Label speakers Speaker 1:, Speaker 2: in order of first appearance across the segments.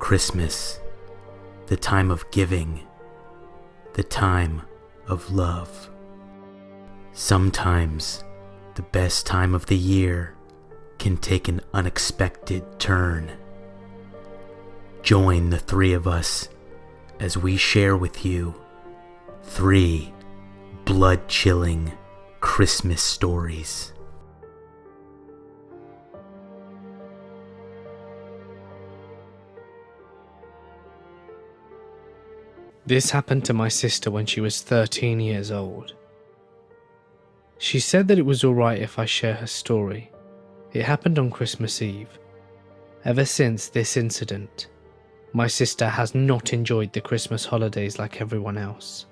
Speaker 1: Christmas, the time of giving, the time of love. Sometimes the best time of the year can take an unexpected turn. Join the three of us as we share with you 3 blood-chilling Christmas stories.
Speaker 2: This happened to my sister when she was 13 years old. She said that it was alright if I share her story. It happened on Christmas Eve. Ever since this incident, my sister has not enjoyed the Christmas holidays like everyone else.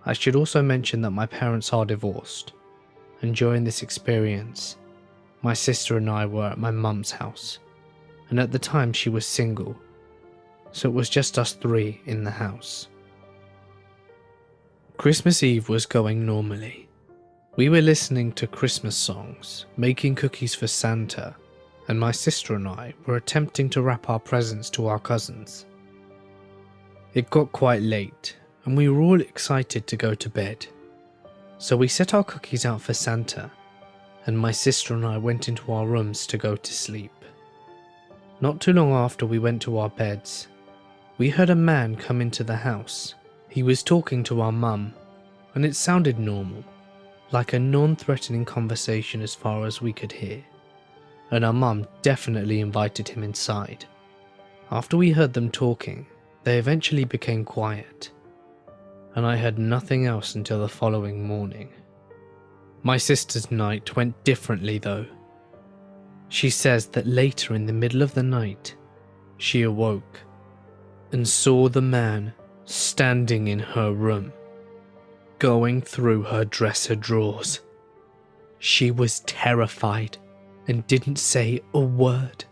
Speaker 2: I should also mention that my parents are divorced, and during this experience, my sister and I were at my mum's house, and at the time she was single, so it was just us 3 in the house. Christmas Eve was going normally. We were listening to Christmas songs, making cookies for Santa, and my sister and I were attempting to wrap our presents to our cousins. It got quite late, and we were all excited to go to bed. So we set our cookies out for Santa, and my sister and I went into our rooms to go to sleep. Not too long after we went to our beds, we heard a man come into the house. He was talking to our mum, and it sounded normal, like a non-threatening conversation as far as we could hear, and our mum definitely invited him inside. After we heard them talking, they eventually became quiet, and I heard nothing else until the following morning. My sister's night went differently though. She says that later in the middle of the night, she awoke and saw the man standing in her room, going through her dresser drawers. She was terrified and didn't say a word.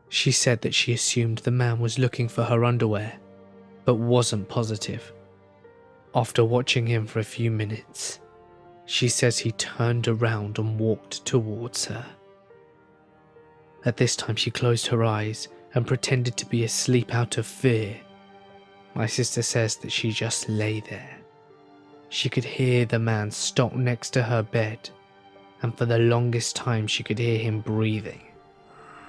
Speaker 2: She said that she assumed the man was looking for her underwear, but wasn't positive. After watching him for a few minutes, she says he turned around and walked towards her. At this time she closed her eyes and pretended to be asleep out of fear. My sister says that she just lay there. She could hear the man stop next to her bed, and for the longest time she could hear him breathing,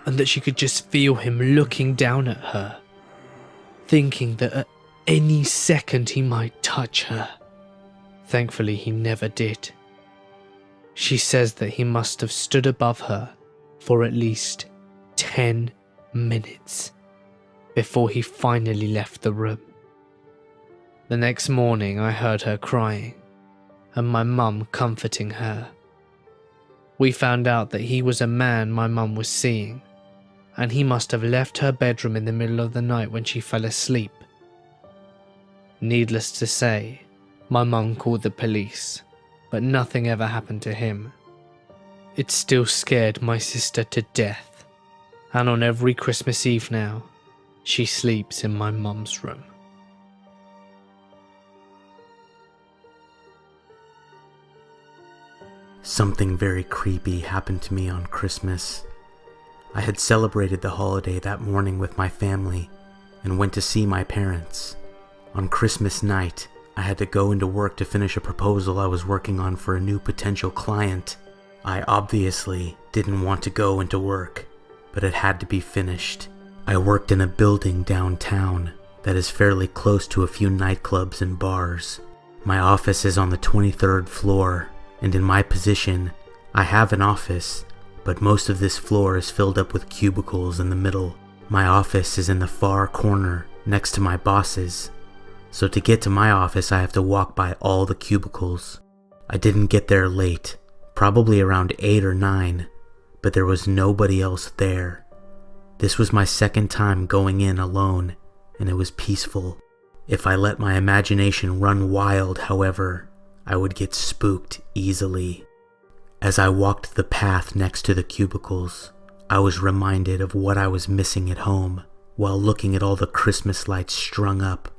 Speaker 2: and that she could just feel him looking down at her, thinking that at any second he might touch her. Thankfully he never did. She says that he must have stood above her for at least 10 minutes before he finally left the room. The next morning I heard her crying, and my mum comforting her. We found out that he was a man my mum was seeing, and he must have left her bedroom in the middle of the night when she fell asleep. Needless to say, my mum called the police, but nothing ever happened to him. It still scared my sister to death, and on every Christmas Eve now, she sleeps in my mum's room.
Speaker 1: Something very creepy happened to me on Christmas. I had celebrated the holiday that morning with my family and went to see my parents. On Christmas night, I had to go into work to finish a proposal I was working on for a new potential client. I obviously didn't want to go into work, but it had to be finished. I worked in a building downtown that is fairly close to a few nightclubs and bars. My office is on the 23rd floor, and in my position, I have an office, but most of this floor is filled up with cubicles in the middle. My office is in the far corner next to my boss's, so to get to my office I have to walk by all the cubicles. I didn't get there late, probably around 8 or 9, but there was nobody else there. This was my second time going in alone, and it was peaceful. If I let my imagination run wild, however, I would get spooked easily. As I walked the path next to the cubicles, I was reminded of what I was missing at home while looking at all the Christmas lights strung up,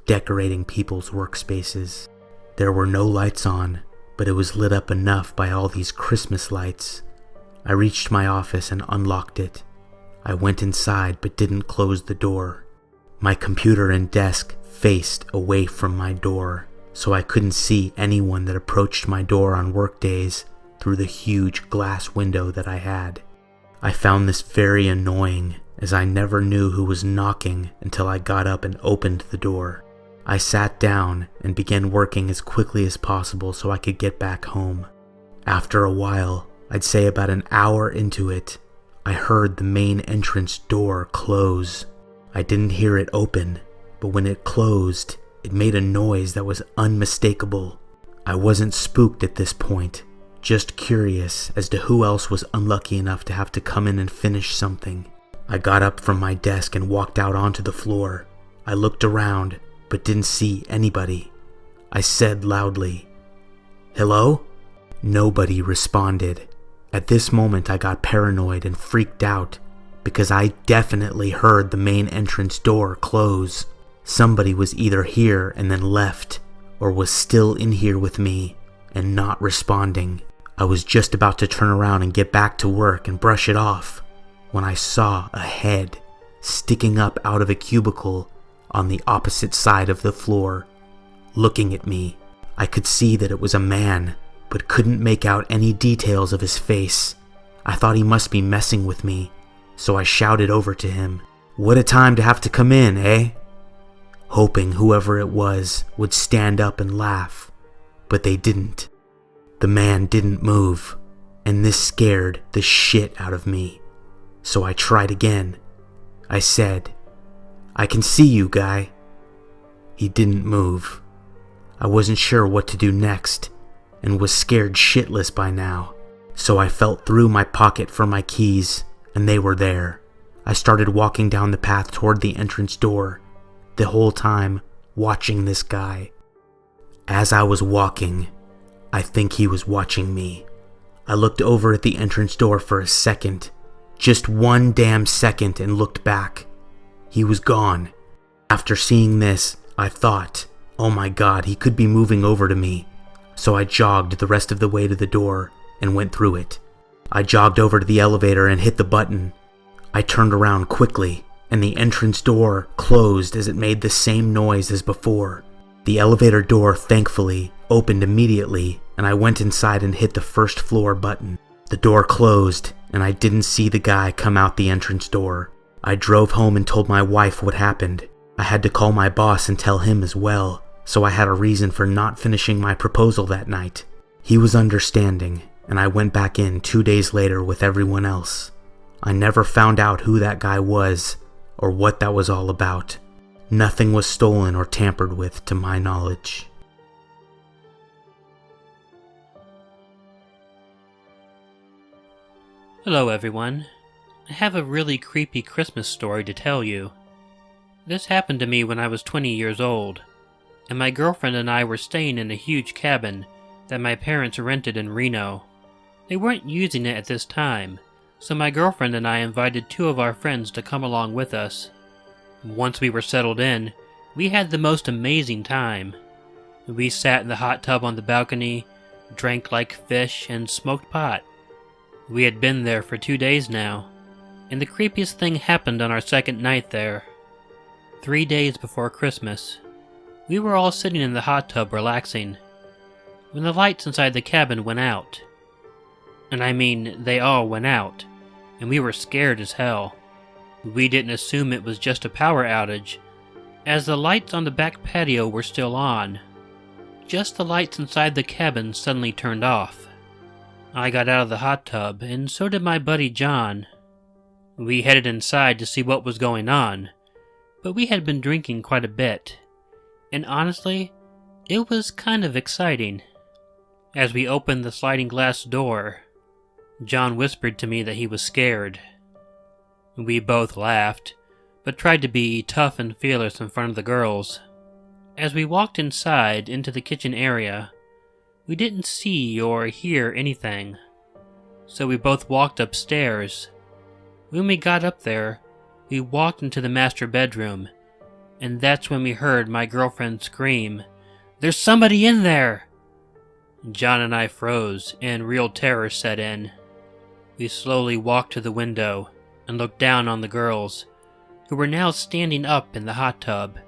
Speaker 1: decorating people's workspaces. There were no lights on, but it was lit up enough by all these Christmas lights. I reached my office and unlocked it. I went inside but didn't close the door. My computer and desk faced away from my door, so I couldn't see anyone that approached my door on work days through the huge glass window that I had. I found this very annoying, as I never knew who was knocking until I got up and opened the door. I sat down and began working as quickly as possible so I could get back home. After a while, I'd say about an hour into it, I heard the main entrance door close. I didn't hear it open, but when it closed, it made a noise that was unmistakable. I wasn't spooked at this point, just curious as to who else was unlucky enough to have to come in and finish something. I got up from my desk and walked out onto the floor. I looked around, but didn't see anybody. I said loudly, "Hello?" Nobody responded. At this moment, I got paranoid and freaked out because I definitely heard the main entrance door close. Somebody was either here and then left, or was still in here with me and not responding. I was just about to turn around and get back to work and brush it off when I saw a head sticking up out of a cubicle on the opposite side of the floor, looking at me. I could see that it was a man, but couldn't make out any details of his face. I thought he must be messing with me, so I shouted over to him, "What a time to have to come in, eh?" Hoping whoever it was would stand up and laugh, but they didn't. The man didn't move, and this scared the shit out of me. So I tried again. I said, "I can see you, guy." He didn't move. I wasn't sure what to do next, and was scared shitless by now. So I felt through my pocket for my keys, and they were there. I started walking down the path toward the entrance door, the whole time watching this guy. As I was walking, I think he was watching me. I looked over at the entrance door for a second, just one damn second, and looked back. He was gone. After seeing this, I thought, oh my god, he could be moving over to me. So I jogged the rest of the way to the door and went through it. I jogged over to the elevator and hit the button. I turned around quickly, and the entrance door closed as it made the same noise as before. The elevator door, thankfully, opened immediately, and I went inside and hit the first floor button. The door closed, and I didn't see the guy come out the entrance door. I drove home and told my wife what happened. I had to call my boss and tell him as well, so I had a reason for not finishing my proposal that night. He was understanding, and I went back in 2 days later with everyone else. I never found out who that guy was, or what that was all about. Nothing was stolen or tampered with to my knowledge.
Speaker 3: Hello everyone. I have a really creepy Christmas story to tell you. This happened to me when I was 20 years old, and my girlfriend and I were staying in a huge cabin that my parents rented in Reno. They weren't using it at this time, so my girlfriend and I invited 2 of our friends to come along with us. Once we were settled in, we had the most amazing time. We sat in the hot tub on the balcony, drank like fish, and smoked pot. We had been there for 2 days now, and the creepiest thing happened on our second night there. 3 days before Christmas, we were all sitting in the hot tub relaxing, when the lights inside the cabin went out. And I mean, they all went out, and we were scared as hell. We didn't assume it was just a power outage, as the lights on the back patio were still on. Just the lights inside the cabin suddenly turned off. I got out of the hot tub, and so did my buddy John. We headed inside to see what was going on, but we had been drinking quite a bit, and honestly, it was kind of exciting. As we opened the sliding glass door, John whispered to me that he was scared. We both laughed, but tried to be tough and fearless in front of the girls. As we walked inside into the kitchen area, we didn't see or hear anything, so we both walked upstairs. When we got up there, we walked into the master bedroom, and that's when we heard my girlfriend scream, "There's somebody in there!" John and I froze, and real terror set in. We slowly walked to the window, and looked down on the girls, who were now standing up in the hot tub.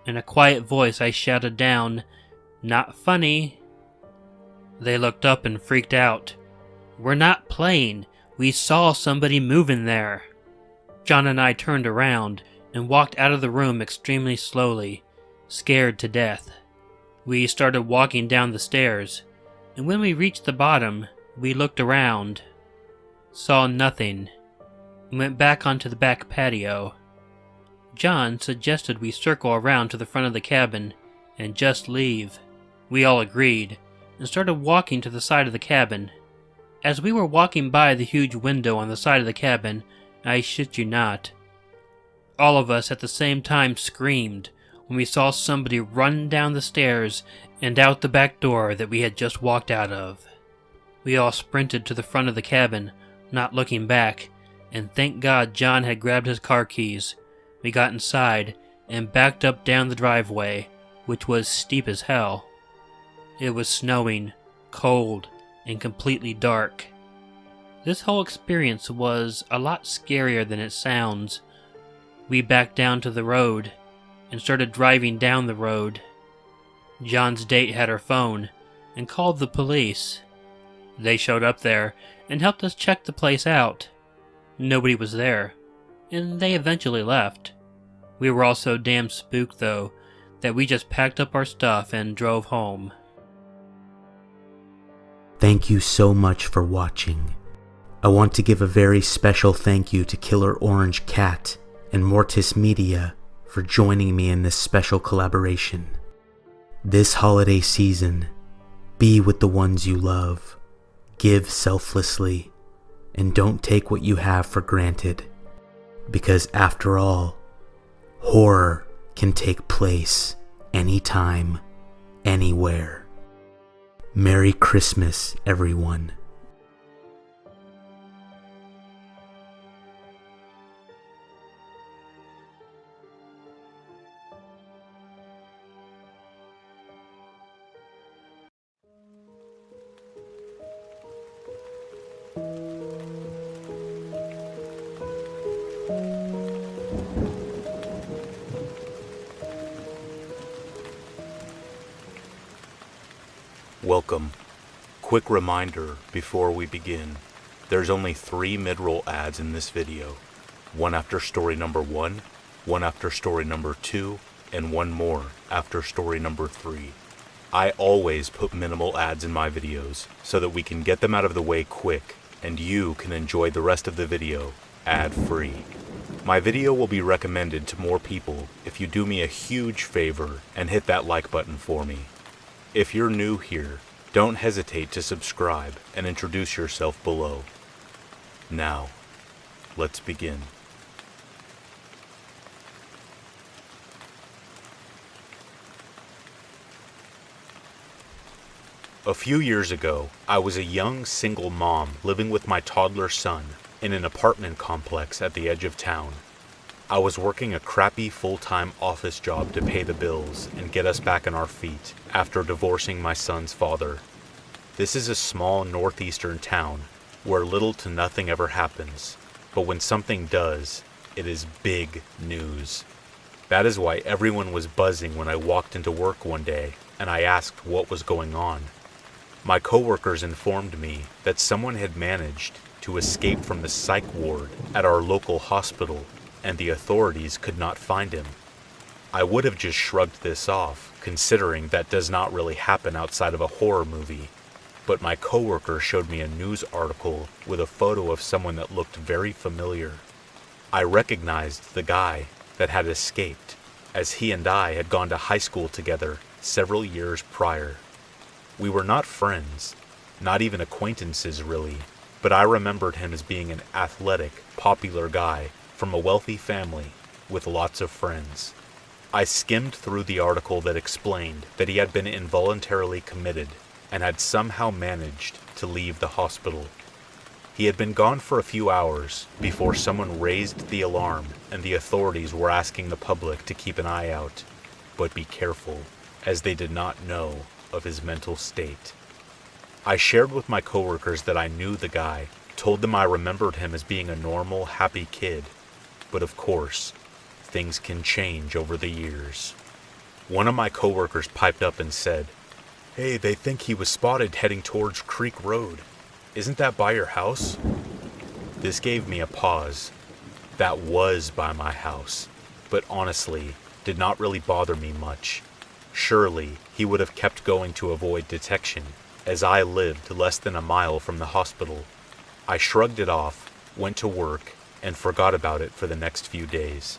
Speaker 3: In a quiet voice I shouted down, "Not funny." They looked up and freaked out. "We're not playing. We saw somebody moving there." John and I turned around and walked out of the room extremely slowly, scared to death. We started walking down the stairs, and when we reached the bottom, we looked around, saw nothing, and went back onto the back patio. John suggested we circle around to the front of the cabin and just leave. We all agreed, and started walking to the side of the cabin. As we were walking by the huge window on the side of the cabin, I shit you not, all of us at the same time screamed when we saw somebody run down the stairs and out the back door that we had just walked out of. We all sprinted to the front of the cabin, not looking back, and thank God John had grabbed his car keys. We got inside and backed up down the driveway, which was steep as hell. It was snowing, cold, and completely dark. This whole experience was a lot scarier than it sounds. We backed down to the road and started driving down the road. John's date had her phone and called the police. They showed up there and helped us check the place out. Nobody was there, and they eventually left. We were all so damn spooked, though, that we just packed up our stuff and drove home.
Speaker 1: Thank you so much for watching. I want to give a very special thank you to Killer Orange Cat and Mortis Media for joining me in this special collaboration. This holiday season, be with the ones you love, give selflessly, and don't take what you have for granted. Because after all, horror can take place anytime, anywhere. Merry Christmas, everyone.
Speaker 4: Welcome. Quick reminder before we begin, there's only 3 mid-roll ads in this video. One after story number 1, one after story number 2, and one more after story number 3. I always put minimal ads in my videos so that we can get them out of the way quick and you can enjoy the rest of the video ad-free. My video will be recommended to more people if you do me a huge favor and hit that like button for me. If you're new here, don't hesitate to subscribe and introduce yourself below. Now, let's begin. A few years ago, I was a young single mom living with my toddler son in an apartment complex at the edge of town. I was working a crappy full-time office job to pay the bills and get us back on our feet after divorcing my son's father. This is a small northeastern town where little to nothing ever happens, but when something does, it is big news. That is why everyone was buzzing when I walked into work one day and I asked what was going on. My coworkers informed me that someone had managed to escape from the psych ward at our local hospital and the authorities could not find him. I would have just shrugged this off, considering that does not really happen outside of a horror movie, but my coworker showed me a news article with a photo of someone that looked very familiar. I recognized the guy that had escaped, as he and I had gone to high school together several years prior. We were not friends, not even acquaintances really, but I remembered him as being an athletic, popular guy from a wealthy family with lots of friends. I skimmed through the article that explained that he had been involuntarily committed and had somehow managed to leave the hospital. He had been gone for a few hours before someone raised the alarm and the authorities were asking the public to keep an eye out, but be careful, as they did not know of his mental state. I shared with my coworkers that I knew the guy told them I remembered him as being a normal, happy kid. But of course, things can change over the years. One of my coworkers piped up and said, "Hey, they think he was spotted heading towards Creek Road. Isn't that by your house?" This gave me a pause. That was by my house, but honestly, did not really bother me much. Surely, he would have kept going to avoid detection, as I lived less than a mile from the hospital. I shrugged it off, went to work, and forgot about it for the next few days.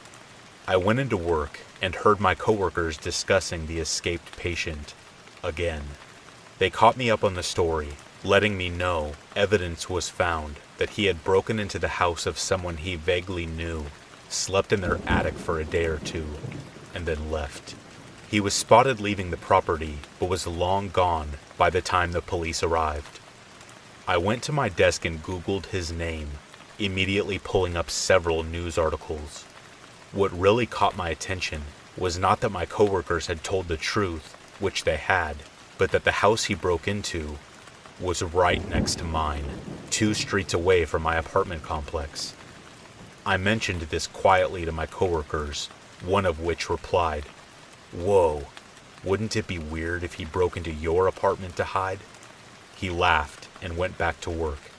Speaker 4: I went into work and heard my coworkers discussing the escaped patient again. They caught me up on the story, letting me know evidence was found that he had broken into the house of someone he vaguely knew, slept in their attic for a day or two, and then left. He was spotted leaving the property, but was long gone by the time the police arrived. I went to my desk and Googled his name, immediately pulling up several news articles. What really caught my attention was not that my coworkers had told the truth, which they had, but that the house he broke into was right next to mine, 2 streets away from my apartment complex. I mentioned this quietly to my coworkers, one of which replied, "Whoa, wouldn't it be weird if he broke into your apartment to hide?" He laughed and went back to work.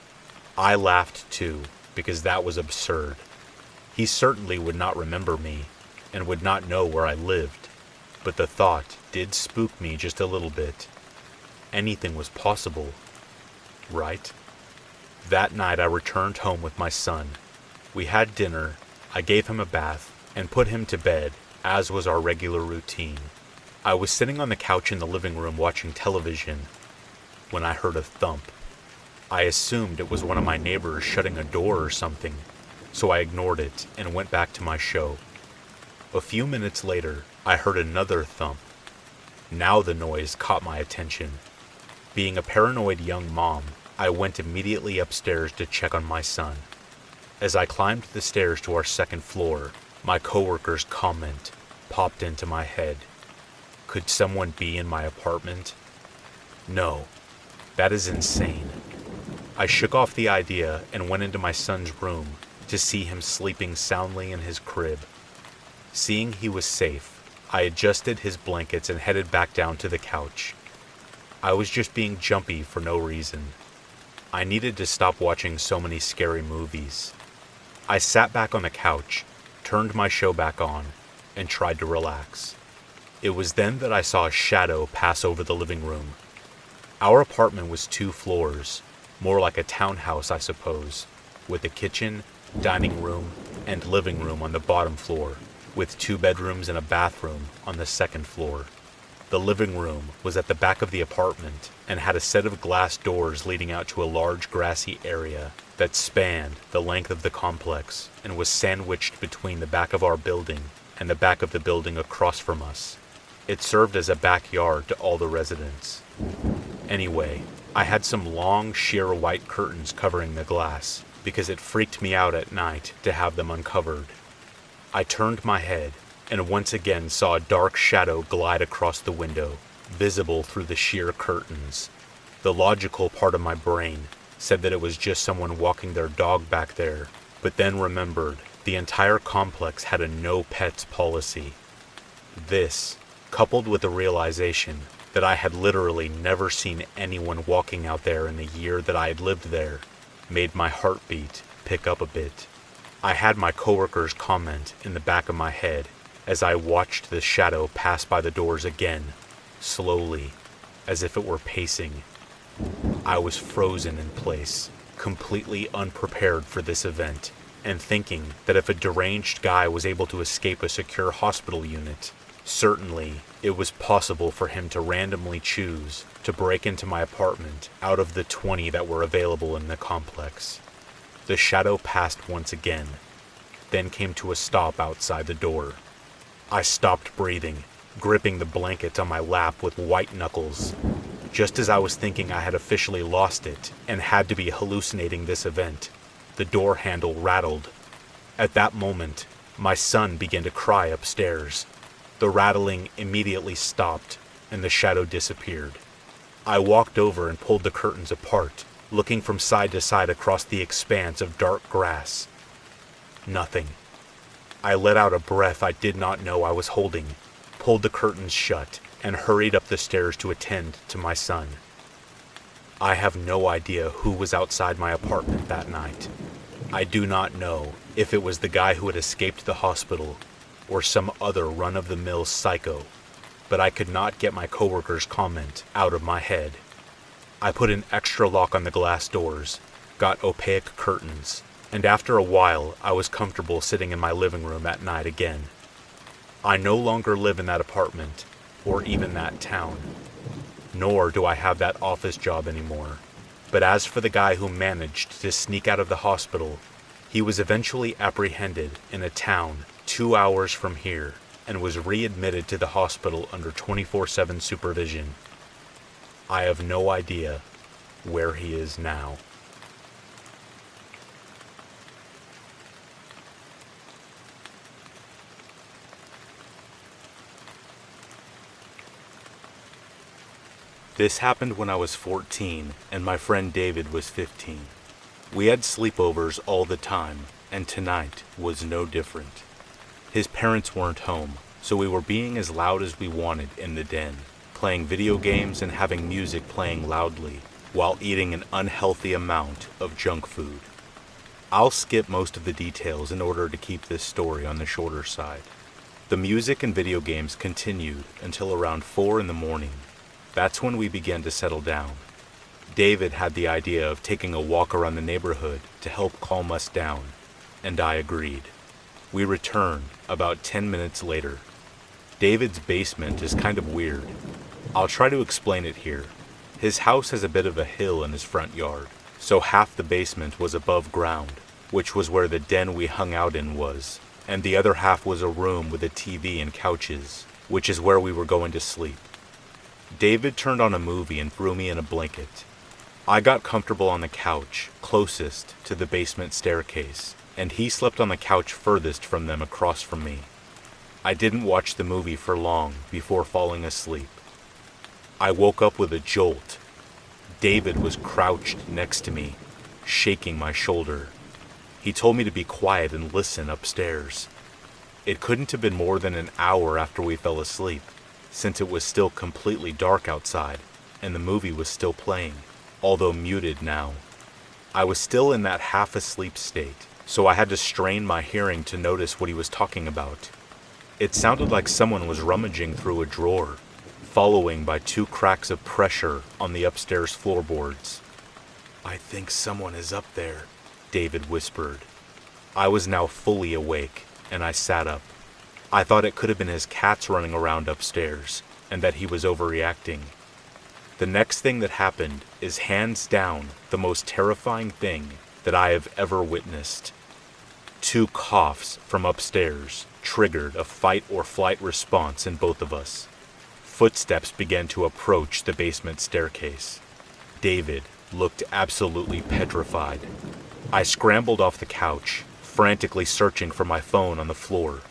Speaker 4: I laughed too, because that was absurd. He certainly would not remember me, and would not know where I lived, but the thought did spook me just a little bit. Anything was possible, right? That night I returned home with my son. We had dinner, I gave him a bath, and put him to bed, as was our regular routine. I was sitting on the couch in the living room watching television when I heard a thump. I assumed it was one of my neighbors shutting a door or something, so I ignored it and went back to my show. A few minutes later, I heard another thump. Now the noise caught my attention. Being a paranoid young mom, I went immediately upstairs to check on my son. As I climbed the stairs to our second floor, my coworker's comment popped into my head. Could someone be in my apartment? No, that is insane. I shook off the idea and went into my son's room to see him sleeping soundly in his crib. Seeing he was safe, I adjusted his blankets and headed back down to the couch. I was just being jumpy for no reason. I needed to stop watching so many scary movies. I sat back on the couch, turned my show back on, and tried to relax. It was then that I saw a shadow pass over the living room. Our apartment was 2 floors, more like a townhouse, I suppose, with a kitchen, dining room, and living room on the bottom floor, with 2 bedrooms and a bathroom on the second floor. The living room was at the back of the apartment and had a set of glass doors leading out to a large grassy area that spanned the length of the complex and was sandwiched between the back of our building and the back of the building across from us. It served as a backyard to all the residents. Anyway, I had some long, sheer white curtains covering the glass because it freaked me out at night to have them uncovered. I turned my head and once again saw a dark shadow glide across the window, visible through the sheer curtains. The logical part of my brain said that it was just someone walking their dog back there, but then remembered the entire complex had a no pets policy. This, coupled with the realization that I had literally never seen anyone walking out there in the year that I had lived there, made my heartbeat pick up a bit. I had my coworker's comment in the back of my head as I watched the shadow pass by the doors again, slowly, as if it were pacing. I was frozen in place, completely unprepared for this event, and thinking that if a deranged guy was able to escape a secure hospital unit, certainly it was possible for him to randomly choose to break into my apartment out of the 20 that were available in the complex. The shadow passed once again, then came to a stop outside the door. I stopped breathing, gripping the blanket on my lap with white knuckles. Just as I was thinking I had officially lost it and had to be hallucinating this event, the door handle rattled. At that moment, my son began to cry upstairs. The rattling immediately stopped, and the shadow disappeared. I walked over and pulled the curtains apart, looking from side to side across the expanse of dark grass. Nothing. I let out a breath I did not know I was holding, pulled the curtains shut, and hurried up the stairs to attend to my son. I have no idea who was outside my apartment that night. I do not know if it was the guy who had escaped the hospital or some other run-of-the-mill psycho, but I could not get my coworker's comment out of my head. I put an extra lock on the glass doors, got opaque curtains, and after a while I was comfortable sitting in my living room at night again. I no longer live in that apartment, or even that town. Nor do I have that office job anymore. But as for the guy who managed to sneak out of the hospital, he was eventually apprehended in a town 2 hours from here and was readmitted to the hospital under 24/7 supervision. I have no idea where he is now. This happened when I was 14 and my friend David was 15. We had sleepovers all the time, and tonight was no different. His parents weren't home, so we were being as loud as we wanted in the den, playing video games and having music playing loudly, while eating an unhealthy amount of junk food. I'll skip most of the details in order to keep this story on the shorter side. The music and video games continued until around 4 in the morning. That's when we began to settle down. David had the idea of taking a walk around the neighborhood to help calm us down, and I agreed. We returned about 10 minutes later. David's basement is kind of weird. I'll try to explain it here. His house has a bit of a hill in his front yard, so half the basement was above ground, which was where the den we hung out in was, and the other half was a room with a TV and couches, which is where we were going to sleep. David turned on a movie and threw me in a blanket. I got comfortable on the couch, closest to the basement staircase, and he slept on the couch furthest from them across from me. I didn't watch the movie for long before falling asleep. I woke up with a jolt. David was crouched next to me, shaking my shoulder. He told me to be quiet and listen upstairs. It couldn't have been more than an hour after we fell asleep, since it was still completely dark outside, and the movie was still playing, although muted now. I was still in that half-asleep state, so I had to strain my hearing to notice what he was talking about. It sounded like someone was rummaging through a drawer, following by 2 cracks of pressure on the upstairs floorboards. "I think someone is up there," David whispered. I was now fully awake, and I sat up. I thought it could have been his cats running around upstairs, and that he was overreacting. The next thing that happened is hands down the most terrifying thing that I have ever witnessed. 2 coughs from upstairs triggered a fight or flight response in both of us. Footsteps began to approach the basement staircase. David looked absolutely petrified. I scrambled off the couch, frantically searching for my phone on the floor.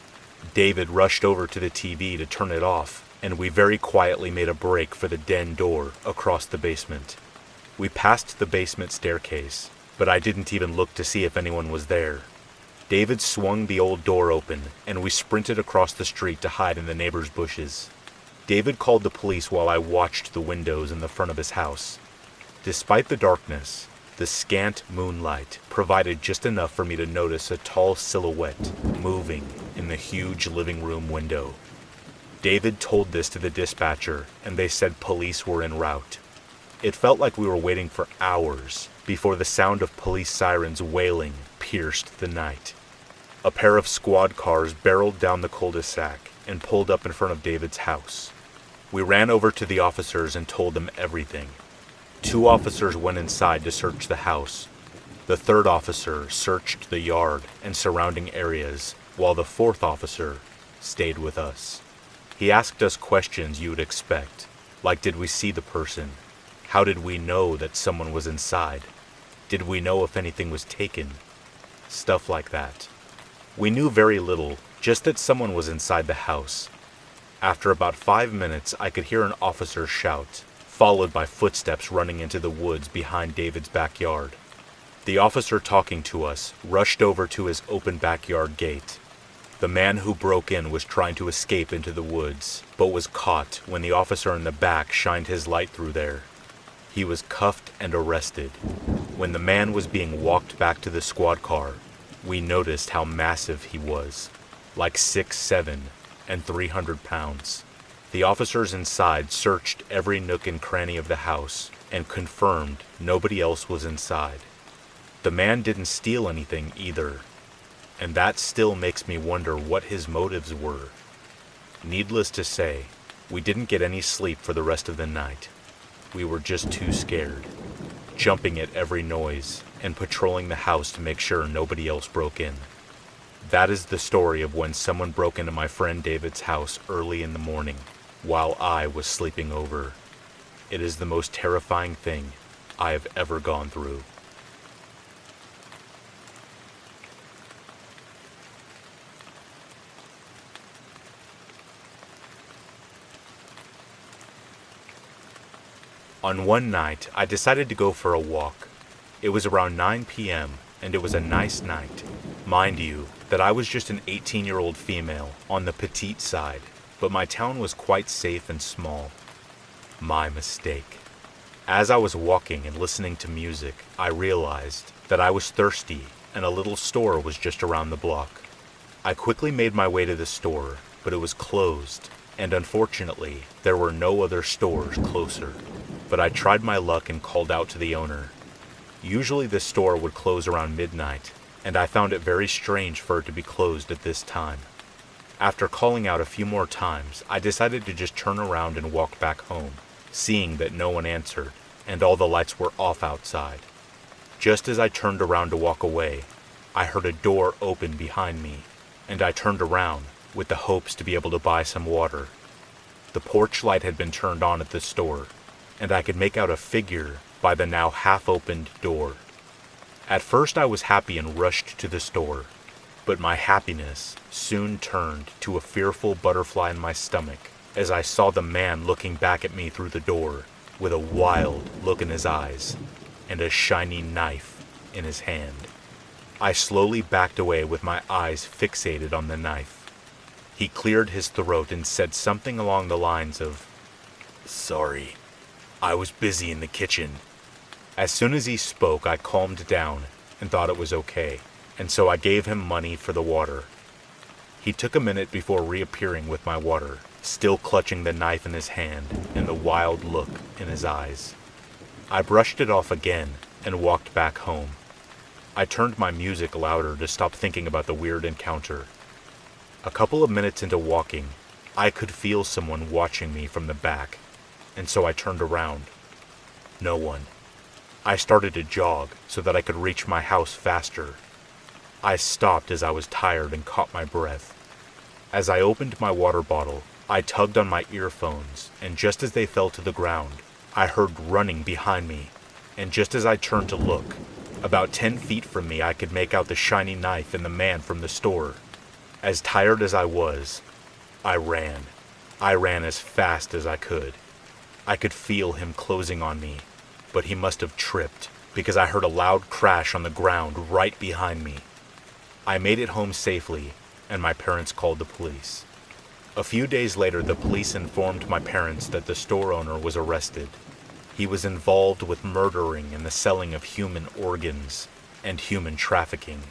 Speaker 4: David rushed over to the TV to turn it off, and we very quietly made a break for the den door across the basement. We passed the basement staircase, but I didn't even look to see if anyone was there. David swung the old door open, and we sprinted across the street to hide in the neighbor's bushes. David called the police while I watched the windows in the front of his house. Despite the darkness, the scant moonlight provided just enough for me to notice a tall silhouette moving in the huge living room window. David told this to the dispatcher, and they said police were en route. It felt like we were waiting for hours before the sound of police sirens wailing pierced the night. A pair of squad cars barreled down the cul-de-sac and pulled up in front of David's house. We ran over to the officers and told them everything. 2 officers went inside to search the house. The 3rd officer searched the yard and surrounding areas, while the 4th officer stayed with us. He asked us questions you would expect, like did we see the person? How did we know that someone was inside? Did we know if anything was taken? Stuff like that. We knew very little, just that someone was inside the house. After about 5 minutes, I could hear an officer shout, followed by footsteps running into the woods behind David's backyard. The officer talking to us rushed over to his open backyard gate. The man who broke in was trying to escape into the woods, but was caught when the officer in the back shined his light through there. He was cuffed and arrested. When the man was being walked back to the squad car, we noticed how massive he was, like 6'7" and 300 pounds. The officers inside searched every nook and cranny of the house and confirmed nobody else was inside. The man didn't steal anything either, and that still makes me wonder what his motives were. Needless to say, we didn't get any sleep for the rest of the night. We were just too scared, jumping at every noise and patrolling the house to make sure nobody else broke in. That is the story of when someone broke into my friend David's house early in the morning, while I was sleeping over. It is the most terrifying thing I have ever gone through. On one night, I decided to go for a walk. It was around 9 p.m., and it was a nice night. Mind you, that I was just an 18-year-old female on the petite side, but my town was quite safe and small. My mistake. As I was walking and listening to music, I realized that I was thirsty and a little store was just around the block. I quickly made my way to the store, but it was closed, and unfortunately, there were no other stores closer. But I tried my luck and called out to the owner. Usually this store would close around midnight, and I found it very strange for it to be closed at this time. After calling out a few more times, I decided to just turn around and walk back home, seeing that no one answered, and all the lights were off outside. Just as I turned around to walk away, I heard a door open behind me, and I turned around with the hopes to be able to buy some water. The porch light had been turned on at the store, and I could make out a figure by the now half-opened door. At first I was happy and rushed to the store, but my happiness soon turned to a fearful butterfly in my stomach as I saw the man looking back at me through the door with a wild look in his eyes and a shiny knife in his hand. I slowly backed away with my eyes fixated on the knife. He cleared his throat and said something along the lines of, "Sorry, I was busy in the kitchen." As soon as he spoke, I calmed down and thought it was okay, and so I gave him money for the water. He took a minute before reappearing with my water, still clutching the knife in his hand and the wild look in his eyes. I brushed it off again and walked back home. I turned my music louder to stop thinking about the weird encounter. A couple of minutes into walking, I could feel someone watching me from the back, and so I turned around. No one. I started to jog so that I could reach my house faster. I stopped as I was tired and caught my breath. As I opened my water bottle, I tugged on my earphones, and just as they fell to the ground, I heard running behind me, and just as I turned to look, about 10 feet from me I could make out the shiny knife and the man from the store. As tired as I was, I ran. I ran as fast as I could. I could feel him closing on me, but he must have tripped because I heard a loud crash on the ground right behind me. I made it home safely, and my parents called the police. A few days later, the police informed my parents that the store owner was arrested. He was involved with murdering and the selling of human organs and human trafficking.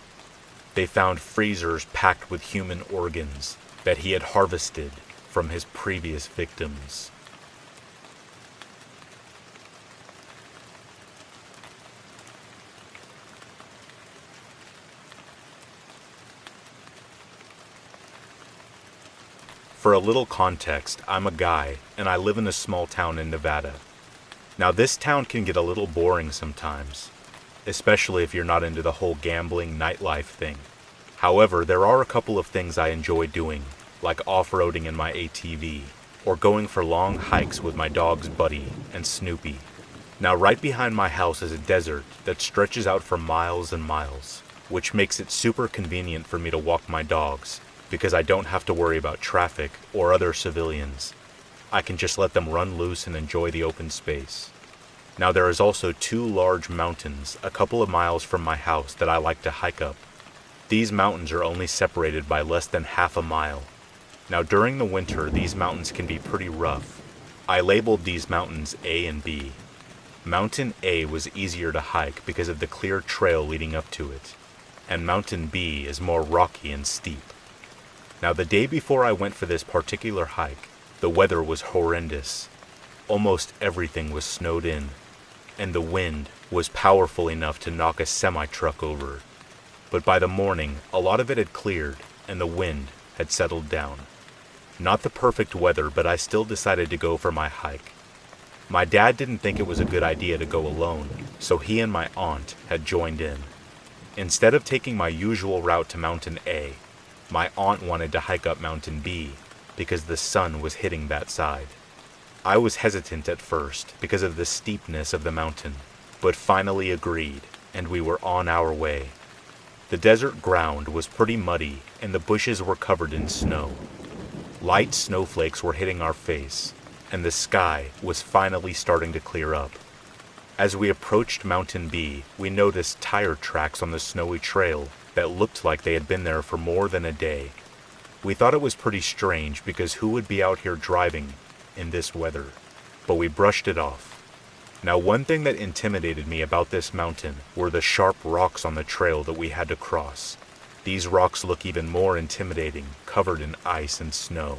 Speaker 4: They found freezers packed with human organs that he had harvested from his previous victims. For a little context, I'm a guy, and I live in a small town in Nevada. Now, this town can get a little boring sometimes, especially if you're not into the whole gambling nightlife thing. However, there are a couple of things I enjoy doing, like off-roading in my ATV, or going for long hikes with my dogs Buddy and Snoopy. Now, right behind my house is a desert that stretches out for miles and miles, which makes it super convenient for me to walk my dogs, because I don't have to worry about traffic or other civilians. I can just let them run loose and enjoy the open space. Now there is also 2 large mountains a couple of miles from my house that I like to hike up. These mountains are only separated by less than half a mile. Now during the winter, these mountains can be pretty rough. I labeled these mountains A and B. Mountain A was easier to hike because of the clear trail leading up to it, and Mountain B is more rocky and steep. Now the day before I went for this particular hike, the weather was horrendous. Almost everything was snowed in, and the wind was powerful enough to knock a semi-truck over. But by the morning, a lot of it had cleared, and the wind had settled down. Not the perfect weather, but I still decided to go for my hike. My dad didn't think it was a good idea to go alone, so he and my aunt had joined in. Instead of taking my usual route to Mountain A, my aunt wanted to hike up Mountain B because the sun was hitting that side. I was hesitant at first because of the steepness of the mountain, but finally agreed, and we were on our way. The desert ground was pretty muddy, and the bushes were covered in snow. Light snowflakes were hitting our face, and the sky was finally starting to clear up. As we approached Mountain B, we noticed tire tracks on the snowy trail that looked like they had been there for more than a day. We thought it was pretty strange because who would be out here driving in this weather? But we brushed it off. Now, one thing that intimidated me about this mountain were the sharp rocks on the trail that we had to cross. These rocks look even more intimidating, covered in ice and snow.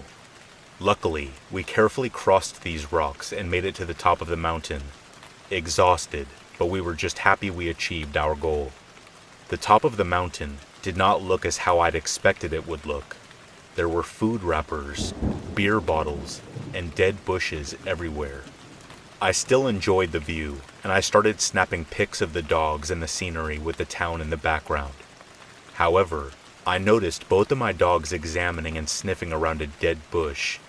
Speaker 4: Luckily, we carefully crossed these rocks and made it to the top of the mountain. Exhausted, but we were just happy we achieved our goal. The top of the mountain did not look as how I'd expected it would look. There were food wrappers, beer bottles, and dead bushes everywhere. I still enjoyed the view, and I started snapping pics of the dogs and the scenery with the town in the background. However, I noticed both of my dogs examining and sniffing around a dead bush.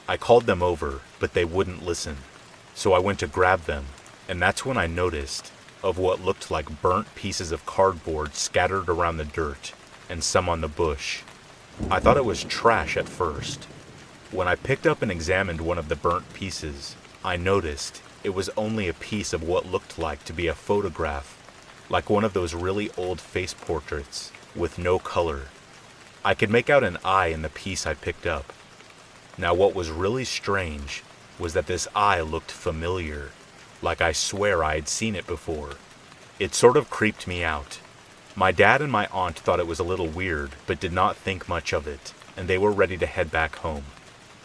Speaker 4: I called them over, but they wouldn't listen, so I went to grab them, and that's when I noticed of what looked like burnt pieces of cardboard scattered around the dirt, and some on the bush. I thought it was trash at first. When I picked up and examined one of the burnt pieces, I noticed it was only a piece of what looked like to be a photograph, like one of those really old face portraits, with no color. I could make out an eye in the piece I picked up. Now what was really strange was that this eye looked familiar, like I swear I had seen it before. It sort of creeped me out. My dad and my aunt thought it was a little weird, but did not think much of it, and they were ready to head back home.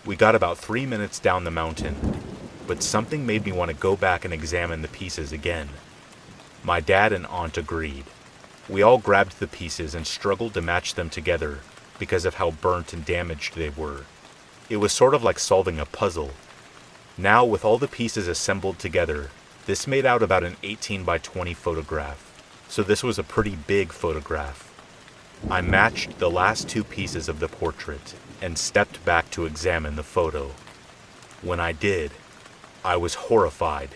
Speaker 4: We got about 3 minutes down the mountain, but something made me want to go back and examine the pieces again. My dad and aunt agreed. We all grabbed the pieces and struggled to match them together because of how burnt and damaged they were. It was sort of like solving a puzzle. Now, with all the pieces assembled together, this made out about an 18 by 20 photograph, so this was a pretty big photograph. I matched the last 2 pieces of the portrait and stepped back to examine the photo. When I did, I was horrified.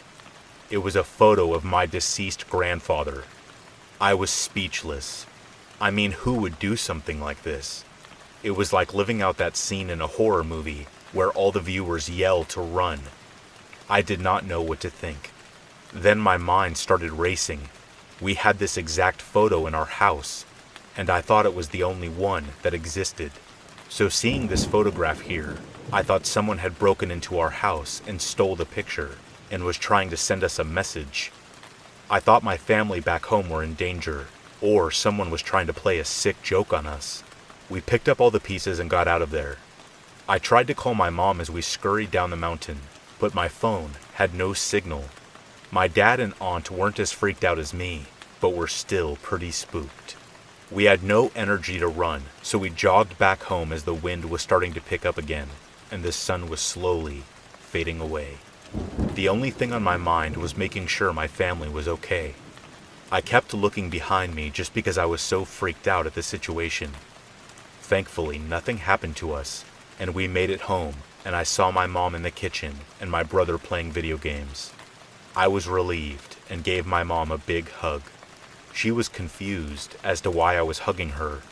Speaker 4: It was a photo of my deceased grandfather. I was speechless. I mean, who would do something like this? It was like living out that scene in a horror movie where all the viewers yell to run. I did not know what to think. Then my mind started racing. We had this exact photo in our house, and I thought it was the only one that existed. So seeing this photograph here, I thought someone had broken into our house and stole the picture and was trying to send us a message. I thought my family back home were in danger, or someone was trying to play a sick joke on us. We picked up all the pieces and got out of there. I tried to call my mom as we scurried down the mountain, but my phone had no signal. My dad and aunt weren't as freaked out as me, but were still pretty spooked. We had no energy to run, so we jogged back home as the wind was starting to pick up again, and the sun was slowly fading away. The only thing on my mind was making sure my family was okay. I kept looking behind me just because I was so freaked out at the situation. Thankfully, nothing happened to us, and we made it home, and I saw my mom in the kitchen and my brother playing video games. I was relieved and gave my mom a big hug. She was confused as to why I was hugging her.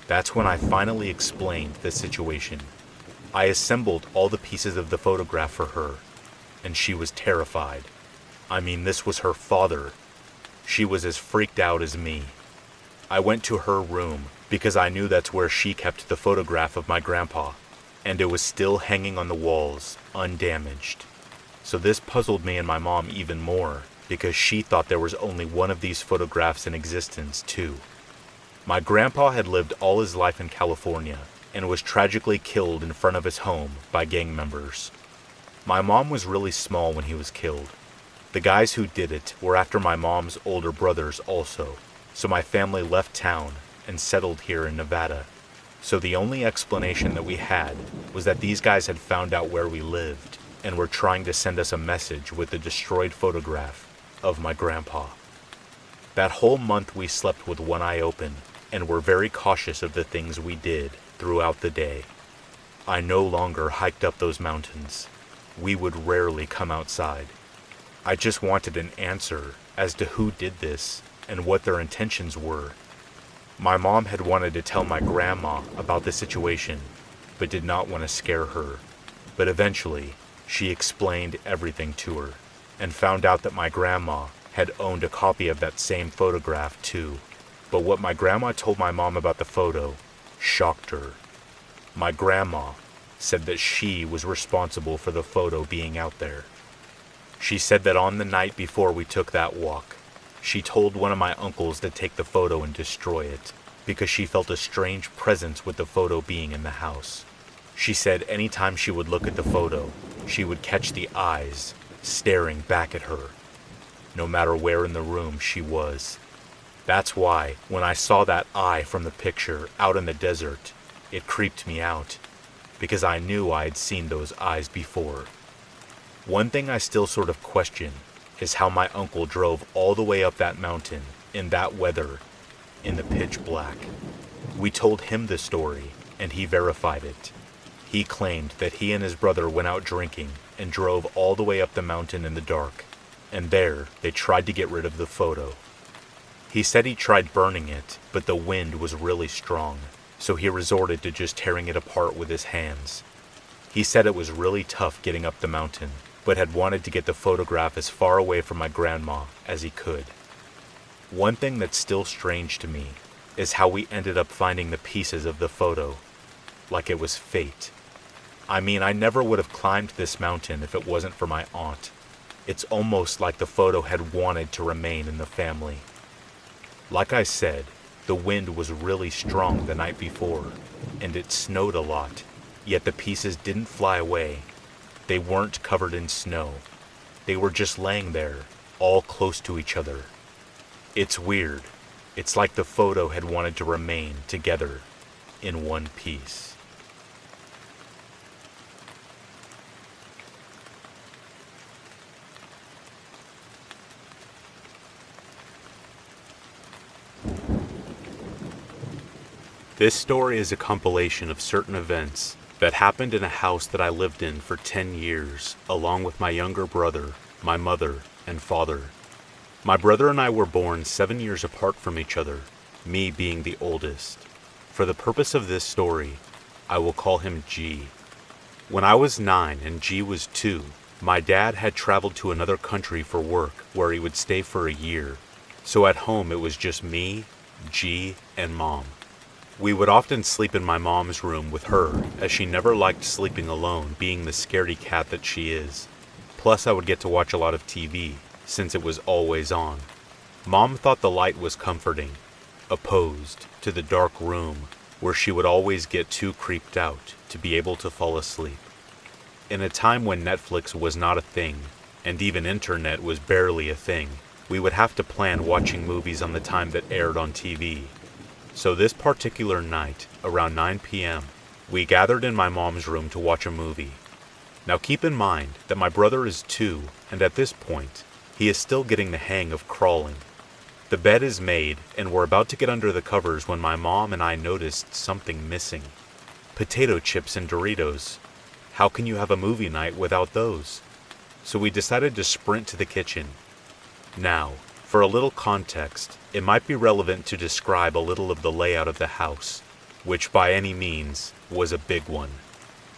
Speaker 4: That's when I finally explained the situation. I assembled all the pieces of the photograph for her, and she was terrified. I mean, this was her father. She was as freaked out as me. I went to her room because I knew that's where she kept the photograph of my grandpa, and it was still hanging on the walls, undamaged. So this puzzled me and my mom even more, because she thought there was only one of these photographs in existence, too. My grandpa had lived all his life in California and was tragically killed in front of his home by gang members. My mom was really small when he was killed. The guys who did it were after my mom's older brothers also, so my family left town and settled here in Nevada. So the only explanation that we had was that these guys had found out where we lived and were trying to send us a message with the destroyed photograph of my grandpa. That whole month we slept with one eye open and were very cautious of the things we did throughout the day. I no longer hiked up those mountains. We would rarely come outside. I just wanted an answer as to who did this and what their intentions were. My mom had wanted to tell my grandma about the situation, but did not want to scare her. But eventually, she explained everything to her, and found out that my grandma had owned a copy of that same photograph too. But what my grandma told my mom about the photo shocked her. My grandma said that she was responsible for the photo being out there. She said that on the night before we took that walk, she told one of my uncles to take the photo and destroy it, because she felt a strange presence with the photo being in the house. She said anytime she would look at the photo, she would catch the eyes staring back at her, no matter where in the room she was. That's why, when I saw that eye from the picture out in the desert, it creeped me out, because I knew I had seen those eyes before. One thing I still sort of question is how my uncle drove all the way up that mountain in that weather, in the pitch black. We told him the story, and he verified it. He claimed that he and his brother went out drinking and drove all the way up the mountain in the dark, and there they tried to get rid of the photo. He said he tried burning it, but the wind was really strong, so he resorted to just tearing it apart with his hands. He said it was really tough getting up the mountain, but had wanted to get the photograph as far away from my grandma as he could. One thing that's still strange to me is how we ended up finding the pieces of the photo, like it was fate. I mean, I never would have climbed this mountain if it wasn't for my aunt. It's almost like the photo had wanted to remain in the family. Like I said, the wind was really strong the night before, and it snowed a lot, yet the pieces didn't fly away. They weren't covered in snow. They were just laying there, all close to each other. It's weird. It's like the photo had wanted to remain together in one piece. This story is a compilation of certain events that happened in a house that I lived in for 10 years, along with my younger brother, my mother, and father. My brother and I were born 7 years apart from each other, me being the oldest. For the purpose of this story, I will call him G. When I was 9 and G was 2, my dad had traveled to another country for work where he would stay for a year. So at home it was just me, G, and Mom. We would often sleep in my mom's room with her, as she never liked sleeping alone, being the scaredy cat that she is. Plus I would get to watch a lot of TV, since it was always on. Mom thought the light was comforting, opposed to the dark room where she would always get too creeped out to be able to fall asleep. In a time when Netflix was not a thing, and even internet was barely a thing, we would have to plan watching movies on the time that aired on TV. So this particular night, around 9 p.m., we gathered in my mom's room to watch a movie. Now keep in mind that my brother is 2, and at this point, he is still getting the hang of crawling. The bed is made, and we're about to get under the covers when my mom and I noticed something missing. Potato chips and Doritos. How can you have a movie night without those? So we decided to sprint to the kitchen. Now, for a little context, it might be relevant to describe a little of the layout of the house, which by any means was a big one.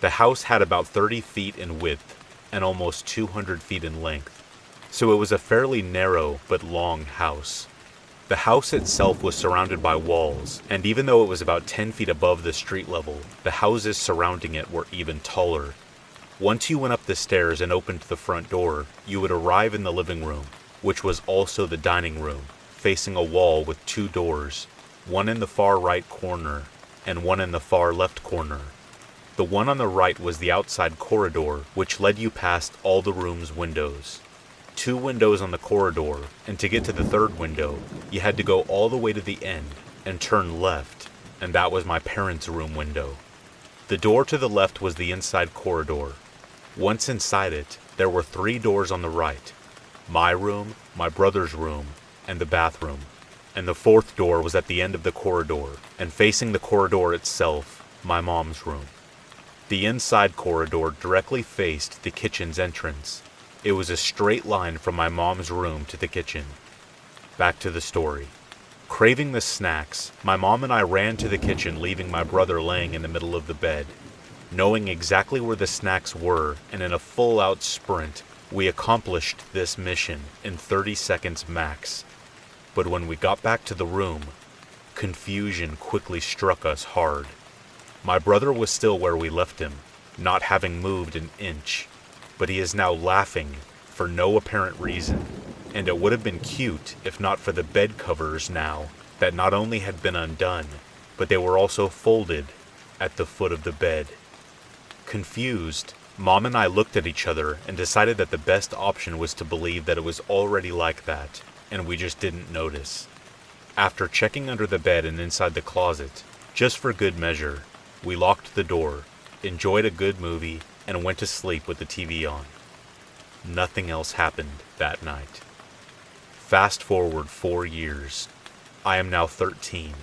Speaker 4: The house had about 30 feet in width and almost 200 feet in length, so it was a fairly narrow but long house. The house itself was surrounded by walls, and even though it was about 10 feet above the street level, the houses surrounding it were even taller. Once you went up the stairs and opened the front door, you would arrive in the living room, which was also the dining room, facing a wall with 2 doors, one in the far right corner and one in the far left corner. The one on the right was the outside corridor, which led you past all the room's windows. 2 windows on the corridor, and to get to the 3rd window, you had to go all the way to the end and turn left, and that was my parents' room window. The door to the left was the inside corridor. Once inside it, there were 3 doors on the right: my room, my brother's room, and the bathroom. And the 4th door was at the end of the corridor, and facing the corridor itself, my mom's room. The inside corridor directly faced the kitchen's entrance. It was a straight line from my mom's room to the kitchen. Back to the story. Craving the snacks, my mom and I ran to the kitchen, leaving my brother laying in the middle of the bed. Knowing exactly where the snacks were, and in a full-out sprint, we accomplished this mission in 30 seconds max. But when we got back to the room, confusion quickly struck us hard. My brother was still where we left him, not having moved an inch, but he is now laughing for no apparent reason, and it would have been cute if not for the bed covers now that not only had been undone, but they were also folded at the foot of the bed. Confused, Mom and I looked at each other and decided that the best option was to believe that it was already like that, and we just didn't notice. After checking under the bed and inside the closet, just for good measure, we locked the door, enjoyed a good movie, and went to sleep with the TV on. Nothing else happened that night. Fast forward 4 years. I am now 13.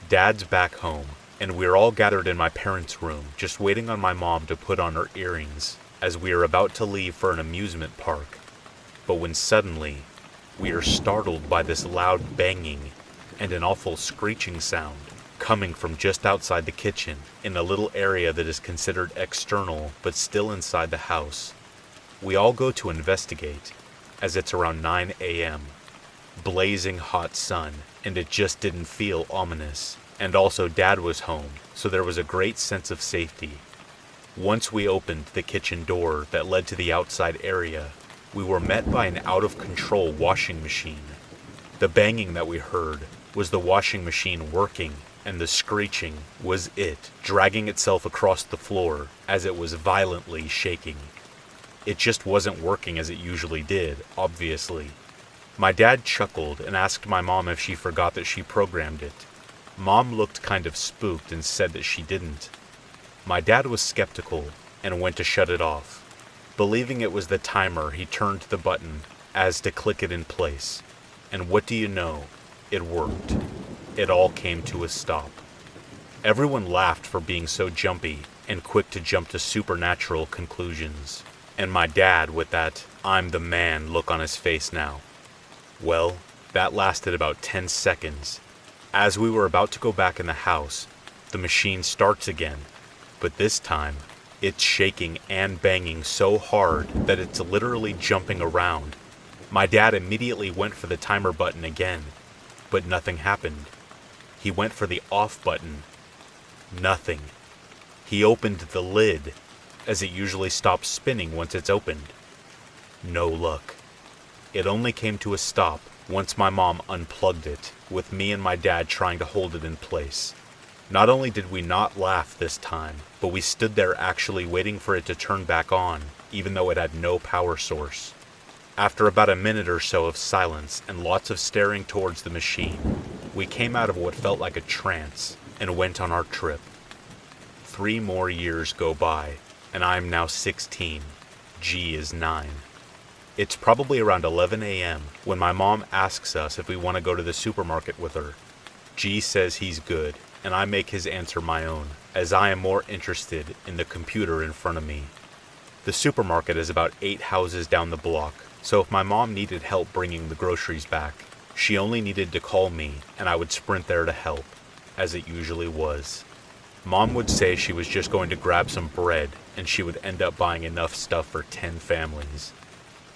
Speaker 4: Dad's back home, and we're all gathered in my parents' room, just waiting on my mom to put on her earrings, as we are about to leave for an amusement park. But when suddenly, we are startled by this loud banging and an awful screeching sound coming from just outside the kitchen, in a little area that is considered external but still inside the house. We all go to investigate, as it's around 9 a.m. Blazing hot sun, and it just didn't feel ominous. And also Dad was home, so there was a great sense of safety. Once we opened the kitchen door that led to the outside area, we were met by an out-of-control washing machine. The banging that we heard was the washing machine working, and the screeching was it dragging itself across the floor as it was violently shaking. It just wasn't working as it usually did, obviously. My dad chuckled and asked my mom if she forgot that she programmed it. Mom looked kind of spooked and said that she didn't. My dad was skeptical and went to shut it off. Believing it was the timer, he turned the button as to click it in place. And what do you know? It worked. It all came to a stop. Everyone laughed for being so jumpy and quick to jump to supernatural conclusions. And my dad with that "I'm the man" look on his face now. Well, that lasted about 10 seconds. As we were about to go back in the house, the machine starts again, but this time, it's shaking and banging so hard that it's literally jumping around. My dad immediately went for the timer button again, but nothing happened. He went for the off button. Nothing. He opened the lid, as it usually stops spinning once it's opened. No luck. It only came to a stop once my mom unplugged it, with me and my dad trying to hold it in place. Not only did we not laugh this time, but we stood there actually waiting for it to turn back on, even though it had no power source. After about a minute or so of silence and lots of staring towards the machine, we came out of what felt like a trance and went on our trip. 3 more years go by, and I am now 16. G is 9. It's probably around 11 a.m. when my mom asks us if we want to go to the supermarket with her. G says he's good, and I make his answer my own, as I am more interested in the computer in front of me. The supermarket is about 8 houses down the block, so if my mom needed help bringing the groceries back, she only needed to call me and I would sprint there to help, as it usually was. Mom would say she was just going to grab some bread and she would end up buying enough stuff for 10 families.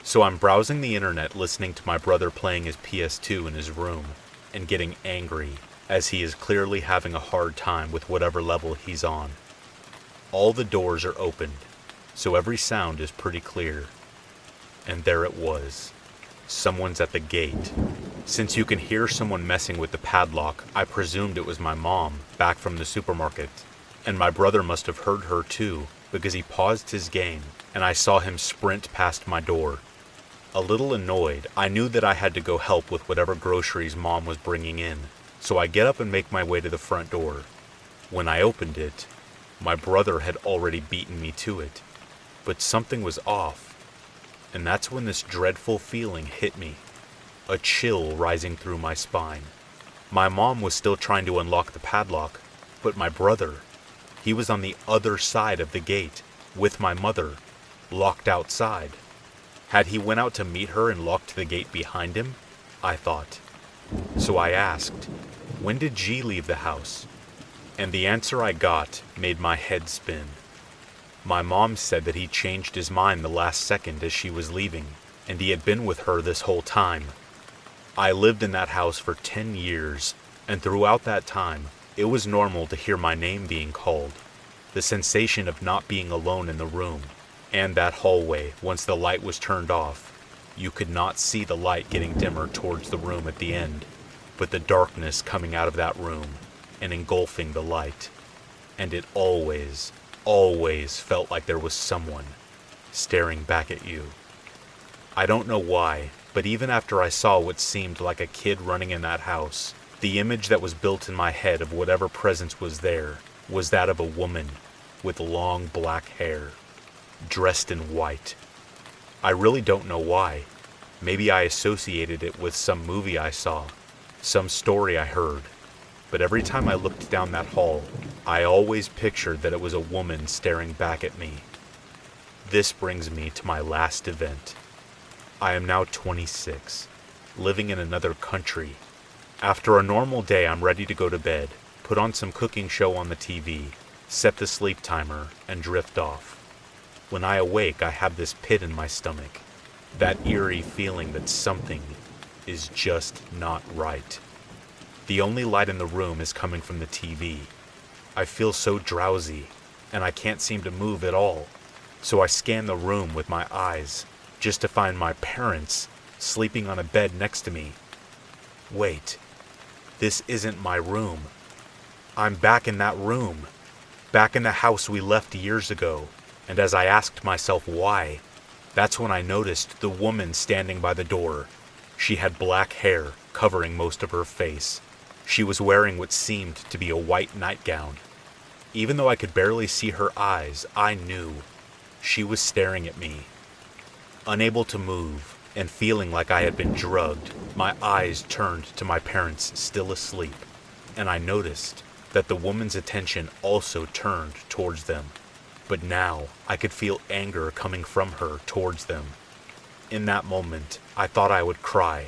Speaker 4: So I'm browsing the internet listening to my brother playing his PS2 in his room and getting angry as he is clearly having a hard time with whatever level he's on. All the doors are opened, so every sound is pretty clear. And there it was. Someone's at the gate. Since you can hear someone messing with the padlock, I presumed it was my mom, back from the supermarket. And my brother must have heard her too, because he paused his game, and I saw him sprint past my door. A little annoyed, I knew that I had to go help with whatever groceries Mom was bringing in, so I get up and make my way to the front door. When I opened it, my brother had already beaten me to it, but something was off, and that's when this dreadful feeling hit me, a chill rising through my spine. My mom was still trying to unlock the padlock, but my brother, he was on the other side of the gate, with my mother, locked outside. Had he went out to meet her and locked the gate behind him? I thought. So I asked, when did G leave the house? And the answer I got made my head spin. My mom said that he changed his mind the last second as she was leaving, and he had been with her this whole time. I lived in that house for 10 years, and throughout that time, it was normal to hear my name being called. The sensation of not being alone in the room, and that hallway once the light was turned off. You could not see the light getting dimmer towards the room at the end, but the darkness coming out of that room and engulfing the light. And it always felt like there was someone staring back at you. I don't know why, but even after I saw what seemed like a kid running in that house, the image that was built in my head of whatever presence was there was that of a woman with long black hair, dressed in white. I really don't know why. Maybe I associated it with some movie I saw, some story I heard. But every time I looked down that hall, I always pictured that it was a woman staring back at me. This brings me to my last event. I am now 26, living in another country. After a normal day, I'm ready to go to bed, put on some cooking show on the TV, set the sleep timer, and drift off. When I awake, I have this pit in my stomach, that eerie feeling that something is just not right. The only light in the room is coming from the TV. I feel so drowsy, and I can't seem to move at all. So I scan the room with my eyes, just to find my parents sleeping on a bed next to me. Wait, this isn't my room. I'm back in that room, back in the house we left years ago. And as I asked myself why, that's when I noticed the woman standing by the door. She had black hair covering most of her face. She was wearing what seemed to be a white nightgown. Even though I could barely see her eyes, I knew she was staring at me. Unable to move and feeling like I had been drugged, my eyes turned to my parents still asleep, and I noticed that the woman's attention also turned towards them. But now I could feel anger coming from her towards them. In that moment, I thought I would cry.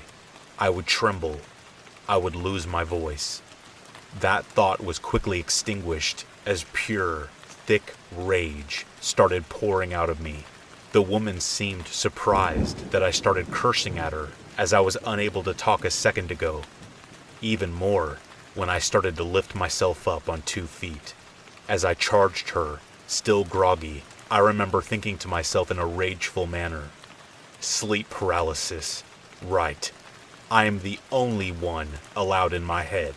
Speaker 4: I would tremble. I would lose my voice. That thought was quickly extinguished as pure, thick rage started pouring out of me. The woman seemed surprised that I started cursing at her as I was unable to talk a second ago. Even more when I started to lift myself up on 2 feet. As I charged her, still groggy, I remember thinking to myself in a rageful manner, sleep paralysis. Right. I am the only one allowed in my head.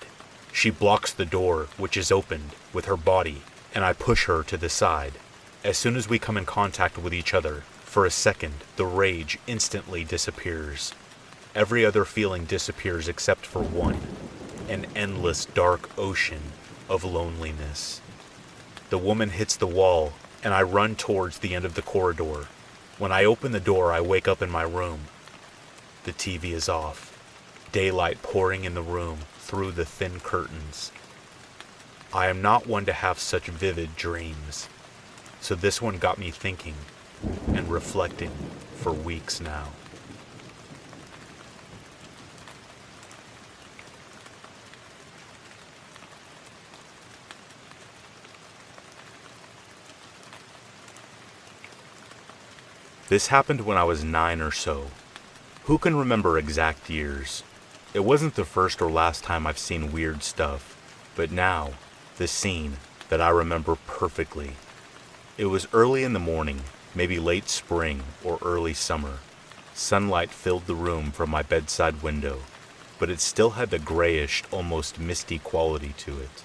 Speaker 4: She blocks the door, which is opened, with her body, and I push her to the side. As soon as we come in contact with each other, for a second, the rage instantly disappears. Every other feeling disappears except for one, an endless dark ocean of loneliness. The woman hits the wall, and I run towards the end of the corridor. When I open the door, I wake up in my room. The TV is off. Daylight pouring in the room through the thin curtains. I am not one to have such vivid dreams, so this one got me thinking and reflecting for weeks now. This happened when I was 9 or so. Who can remember exact years? It wasn't the first or last time I've seen weird stuff, but now, the scene that I remember perfectly. It was early in the morning, maybe late spring or early summer. Sunlight filled the room from my bedside window, but it still had the grayish, almost misty quality to it.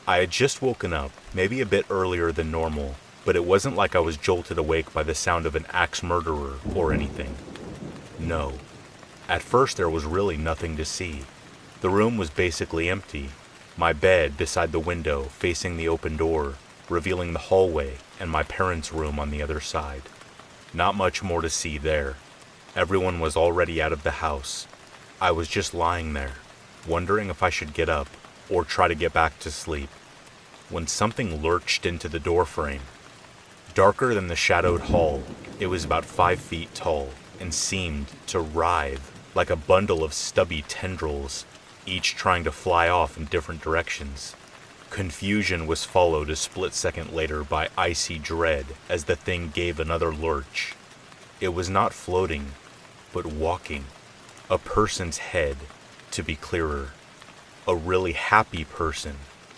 Speaker 4: I had just woken up, maybe a bit earlier than normal, but it wasn't like I was jolted awake by the sound of an axe murderer or anything. No. At first there was really nothing to see. The room was basically empty. My bed beside the window facing the open door, revealing the hallway and my parents' room on the other side. Not much more to see there. Everyone was already out of the house. I was just lying there, wondering if I should get up or try to get back to sleep, when something lurched into the doorframe. Darker than the shadowed hall, it was about 5 feet tall and seemed to writhe like a bundle of stubby tendrils, each trying to fly off in different directions. Confusion was followed a split second later by icy dread as the thing gave another lurch. It was not floating, but walking. A person's head, to be clearer. A really happy person,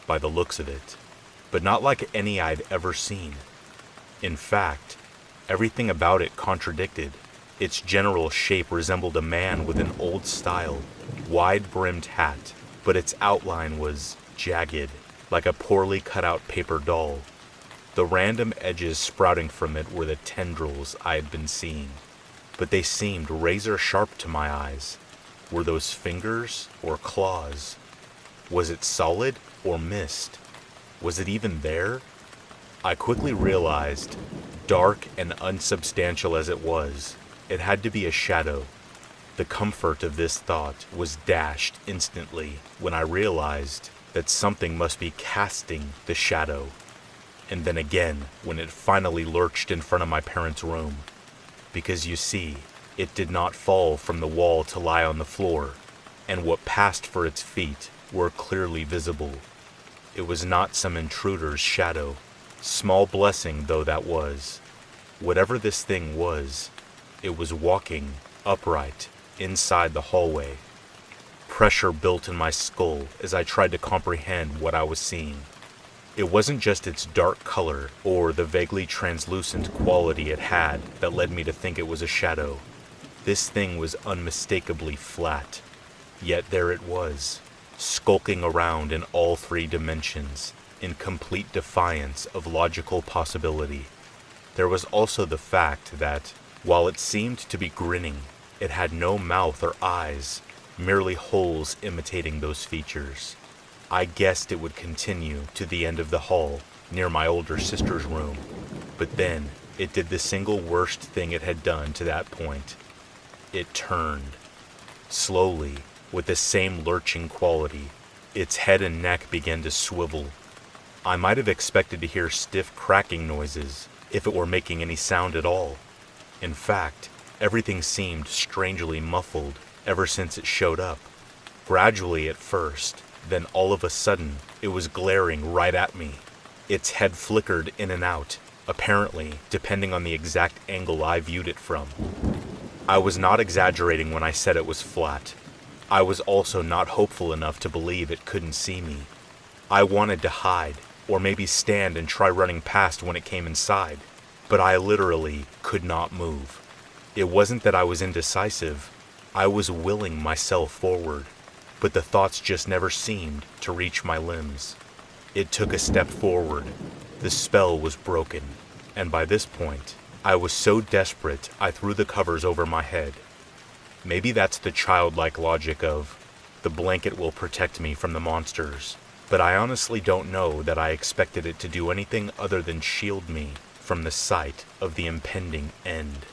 Speaker 4: by the looks of it, but not like any I'd ever seen. In fact, everything about it contradicted. Its general shape resembled a man with an old-style, wide-brimmed hat, but its outline was jagged, like a poorly cut-out paper doll. The random edges sprouting from it were the tendrils I had been seeing, but they seemed razor-sharp to my eyes. Were those fingers or claws? Was it solid or mist? Was it even there? I quickly realized, dark and unsubstantial as it was, it had to be a shadow. The comfort of this thought was dashed instantly when I realized that something must be casting the shadow. And then again when it finally lurched in front of my parents' room. Because you see, it did not fall from the wall to lie on the floor, and what passed for its feet were clearly visible. It was not some intruder's shadow, small blessing though that was. Whatever this thing was, it was walking upright inside the hallway. Pressure built in my skull as I tried to comprehend what I was seeing. It wasn't just its dark color or the vaguely translucent quality it had that led me to think it was a shadow. This thing was unmistakably flat, yet there it was, skulking around in all 3 dimensions, in complete defiance of logical possibility. There was also the fact that, while it seemed to be grinning, it had no mouth or eyes, merely holes imitating those features. I guessed it would continue to the end of the hall, near my older sister's room, but then it did the single worst thing it had done to that point. It turned. Slowly, with the same lurching quality, its head and neck began to swivel. I might have expected to hear stiff cracking noises, if it were making any sound at all. In fact, everything seemed strangely muffled ever since it showed up. Gradually at first, then all of a sudden, it was glaring right at me. Its head flickered in and out, apparently depending on the exact angle I viewed it from. I was not exaggerating when I said it was flat. I was also not hopeful enough to believe it couldn't see me. I wanted to hide, or maybe stand and try running past when it came inside, but I literally could not move. It wasn't that I was indecisive. I was willing myself forward, but the thoughts just never seemed to reach my limbs. It took a step forward. The spell was broken, and by this point, I was so desperate I threw the covers over my head. Maybe that's the childlike logic of, the blanket will protect me from the monsters, but I honestly don't know that I expected it to do anything other than shield me from the sight of the impending end.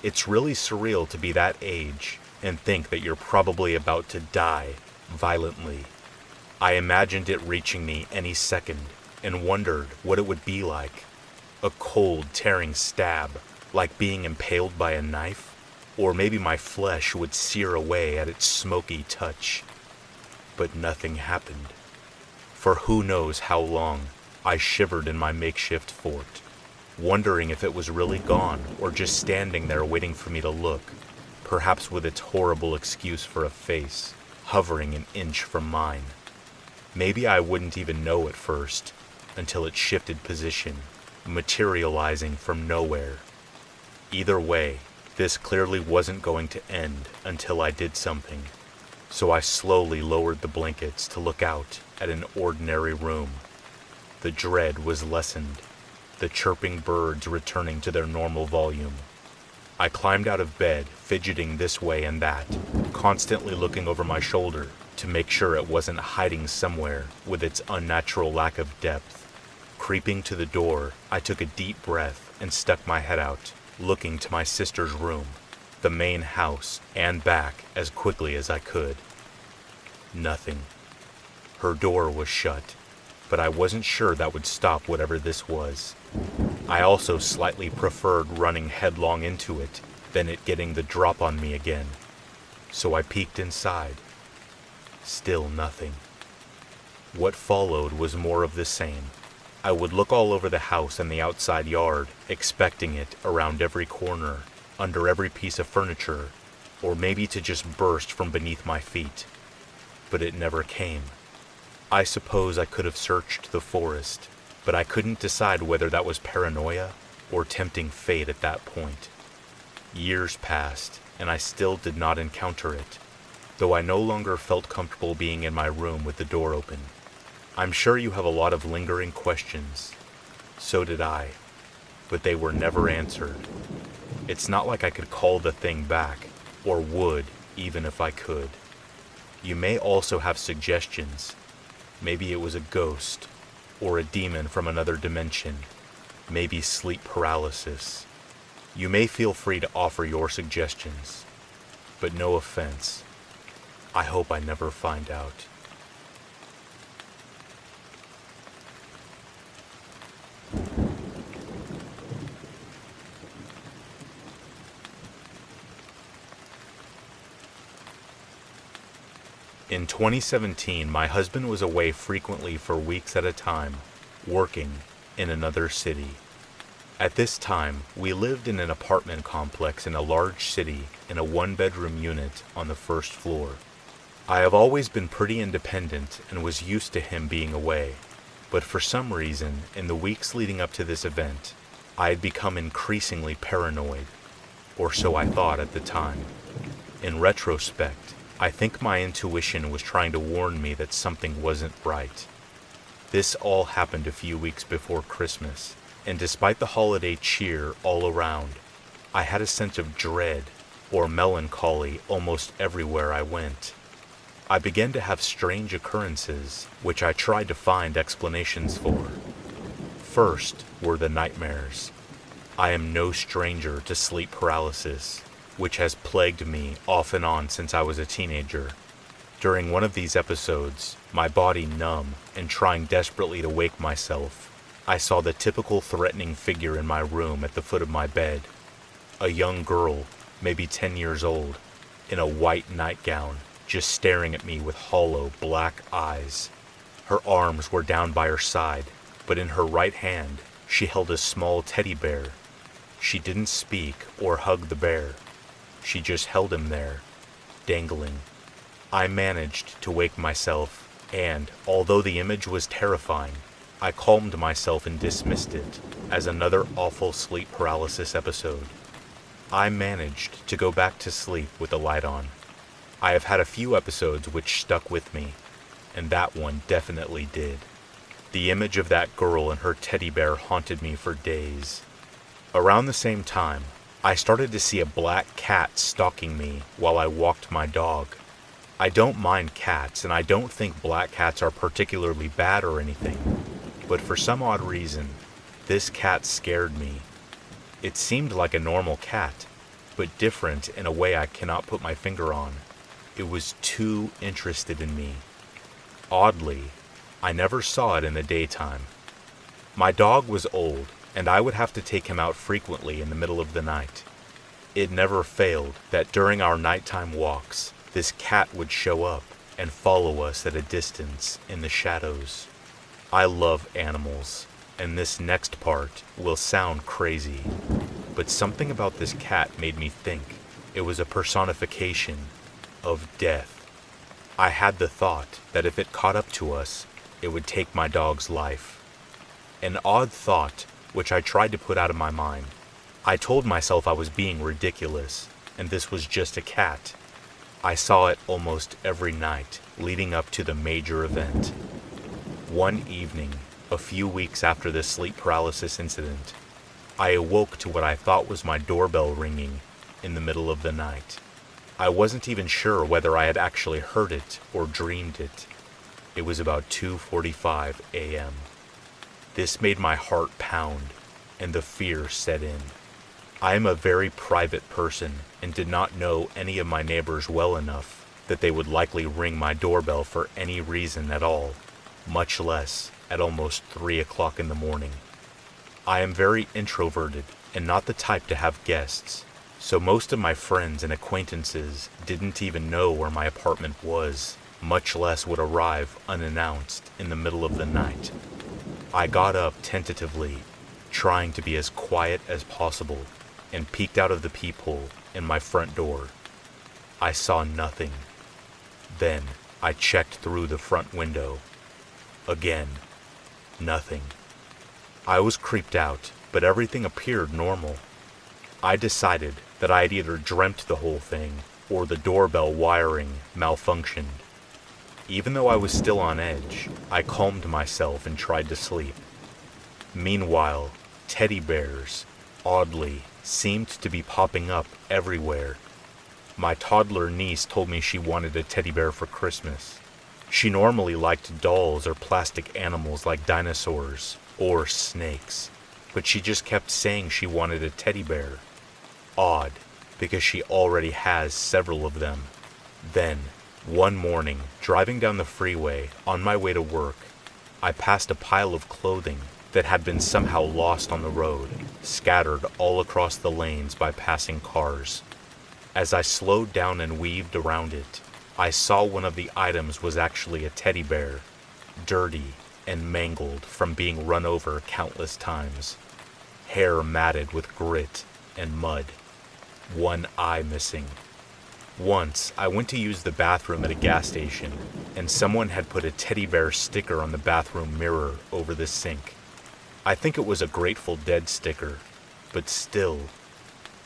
Speaker 4: It's really surreal to be that age and think that you're probably about to die violently. I imagined it reaching me any second and wondered what it would be like. A cold, tearing stab, like being impaled by a knife, or maybe my flesh would sear away at its smoky touch. But nothing happened. For who knows how long I shivered in my makeshift fort, wondering if it was really gone or just standing there waiting for me to look, perhaps with its horrible excuse for a face hovering an inch from mine. Maybe I wouldn't even know at first, until it shifted position, materializing from nowhere. Either way, this clearly wasn't going to end until I did something, so I slowly lowered the blankets to look out at an ordinary room. The dread was lessened, the chirping birds returning to their normal volume. I climbed out of bed, fidgeting this way and that, constantly looking over my shoulder to make sure it wasn't hiding somewhere with its unnatural lack of depth. Creeping to the door, I took a deep breath and stuck my head out, looking to my sister's room, the main house, and back as quickly as I could. Nothing. Her door was shut, but I wasn't sure that would stop whatever this was. I also slightly preferred running headlong into it than it getting the drop on me again. So I peeked inside. Still nothing. What followed was more of the same. I would look all over the house and the outside yard, expecting it around every corner, under every piece of furniture, or maybe to just burst from beneath my feet. But it never came. I suppose I could have searched the forest, but I couldn't decide whether that was paranoia or tempting fate at that point. Years passed, and I still did not encounter it, though I no longer felt comfortable being in my room with the door open. I'm sure you have a lot of lingering questions. So did I, but they were never answered. It's not like I could call the thing back, or would, even if I could. You may also have suggestions. Maybe it was a ghost, or a demon from another dimension, maybe sleep paralysis. You may feel free to offer your suggestions, but no offense. I hope I never find out. In 2017, my husband was away frequently for weeks at a time, working in another city. At this time, we lived in an apartment complex in a large city in a one-bedroom unit on the first floor. I have always been pretty independent and was used to him being away, but for some reason, in the weeks leading up to this event, I had become increasingly paranoid, or so I thought at the time. In retrospect, I think my intuition was trying to warn me that something wasn't right. This all happened a few weeks before Christmas, and despite the holiday cheer all around, I had a sense of dread or melancholy almost everywhere I went. I began to have strange occurrences, which I tried to find explanations for. First were the nightmares. I am no stranger to sleep paralysis, which has plagued me off and on since I was a teenager. During one of these episodes, my body numb and trying desperately to wake myself, I saw the typical threatening figure in my room at the foot of my bed. A young girl, maybe 10 years old, in a white nightgown, just staring at me with hollow black eyes. Her arms were down by her side, but in her right hand, she held a small teddy bear. She didn't speak or hug the bear. She just held him there, dangling. I managed to wake myself, and, although the image was terrifying, I calmed myself and dismissed it as another awful sleep paralysis episode. I managed to go back to sleep with the light on. I have had a few episodes which stuck with me, and that one definitely did. The image of that girl and her teddy bear haunted me for days. Around the same time, I started to see a black cat stalking me while I walked my dog. I don't mind cats, and I don't think black cats are particularly bad or anything, but for some odd reason, this cat scared me. It seemed like a normal cat, but different in a way I cannot put my finger on. It was too interested in me. Oddly, I never saw it in the daytime. My dog was old, and I would have to take him out frequently in the middle of the night. It never failed that during our nighttime walks, this cat would show up and follow us at a distance in the shadows. I love animals, and this next part will sound crazy, but something about this cat made me think it was a personification of death. I had the thought that if it caught up to us, it would take my dog's life. An odd thought, which I tried to put out of my mind. I told myself I was being ridiculous, and this was just a cat. I saw it almost every night leading up to the major event. One evening, a few weeks after the sleep paralysis incident, I awoke to what I thought was my doorbell ringing in the middle of the night. I wasn't even sure whether I had actually heard it or dreamed it. It was about 2:45 a.m. This made my heart pound, and the fear set in. I am a very private person and did not know any of my neighbors well enough that they would likely ring my doorbell for any reason at all, much less at almost 3 o'clock in the morning. I am very introverted and not the type to have guests, so most of my friends and acquaintances didn't even know where my apartment was, much less would arrive unannounced in the middle of the night. I got up tentatively, trying to be as quiet as possible, and peeked out of the peephole in my front door. I saw nothing. Then I checked through the front window. Again, nothing. I was creeped out, but everything appeared normal. I decided that I had either dreamt the whole thing or the doorbell wiring malfunctioned. Even though I was still on edge, I calmed myself and tried to sleep. Meanwhile, teddy bears, oddly, seemed to be popping up everywhere. My toddler niece told me she wanted a teddy bear for Christmas. She normally liked dolls or plastic animals like dinosaurs or snakes, but she just kept saying she wanted a teddy bear. Odd, because she already has several of them. Then, one morning, driving down the freeway on my way to work, I passed a pile of clothing that had been somehow lost on the road, scattered all across the lanes by passing cars. As I slowed down and weaved around it, I saw one of the items was actually a teddy bear, dirty and mangled from being run over countless times, hair matted with grit and mud, one eye missing. Once, I went to use the bathroom at a gas station, and someone had put a teddy bear sticker on the bathroom mirror over the sink. I think it was a Grateful Dead sticker, but still,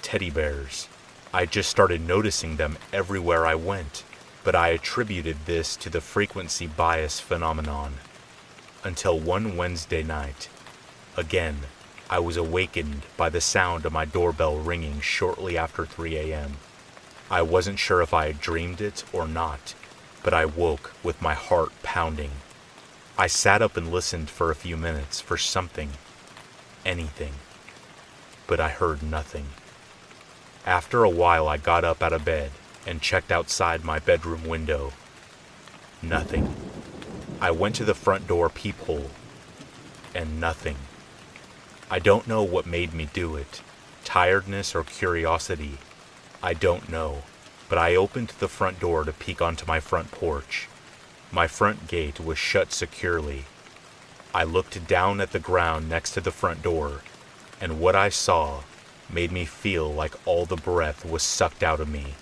Speaker 4: teddy bears. I just started noticing them everywhere I went, but I attributed this to the frequency bias phenomenon. Until one Wednesday night, again, I was awakened by the sound of my doorbell ringing shortly after 3 a.m. I wasn't sure if I had dreamed it or not, but I woke with my heart pounding. I sat up and listened for a few minutes for something, anything, but I heard nothing. After a while, I got up out of bed and checked outside my bedroom window. Nothing. I went to the front door peephole, and nothing. I don't know what made me do it, tiredness or curiosity. I don't know, but I opened the front door to peek onto my front porch. My front gate was shut securely. I looked down at the ground next to the front door, and what I saw made me feel like all the breath was sucked out of me.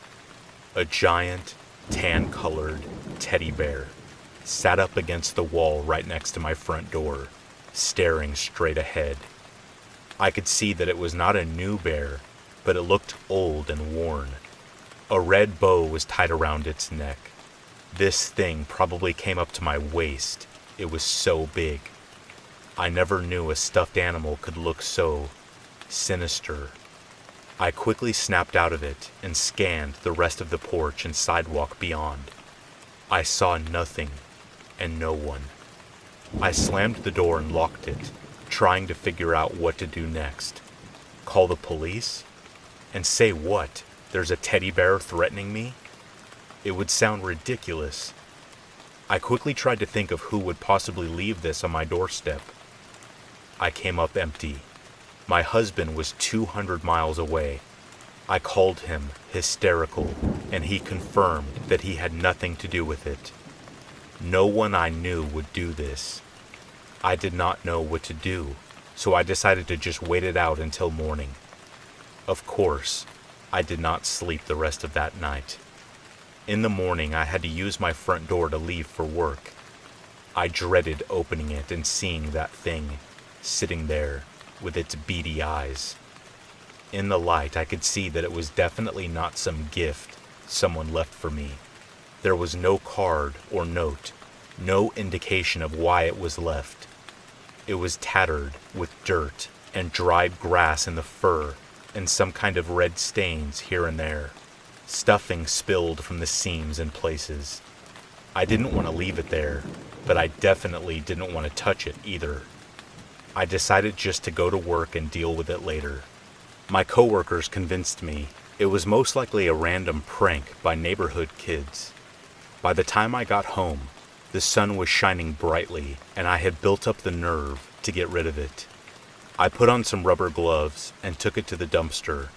Speaker 4: A giant, tan-colored teddy bear sat up against the wall right next to my front door, staring straight ahead. I could see that it was not a new bear, but it looked old and worn. A red bow was tied around its neck. This thing probably came up to my waist. It was so big. I never knew a stuffed animal could look so sinister. I quickly snapped out of it and scanned the rest of the porch and sidewalk beyond. I saw nothing and no one. I slammed the door and locked it, trying to figure out what to do next. Call the police? And say what? There's a teddy bear threatening me? It would sound ridiculous. I quickly tried to think of who would possibly leave this on my doorstep. I came up empty. My husband was 200 miles away. I called him, hysterical, and he confirmed that he had nothing to do with it. No one I knew would do this. I did not know what to do so I decided to just wait it out until morning. Of course, I did not sleep the rest of that night. In the morning, I had to use my front door to leave for work. I dreaded opening it and seeing that thing sitting there with its beady eyes. In the light, I could see that it was definitely not some gift someone left for me. There was no card or note, no indication of why it was left. It was tattered with dirt and dried grass in the fur and some kind of red stains here and there. Stuffing spilled from the seams in places. I didn't want to leave it there, but I definitely didn't want to touch it either. I decided just to go to work and deal with it later. My coworkers convinced me it was most likely a random prank by neighborhood kids. By the time I got home, the sun was shining brightly and I had built up the nerve to get rid of it. I put on some rubber gloves and took it to the dumpster,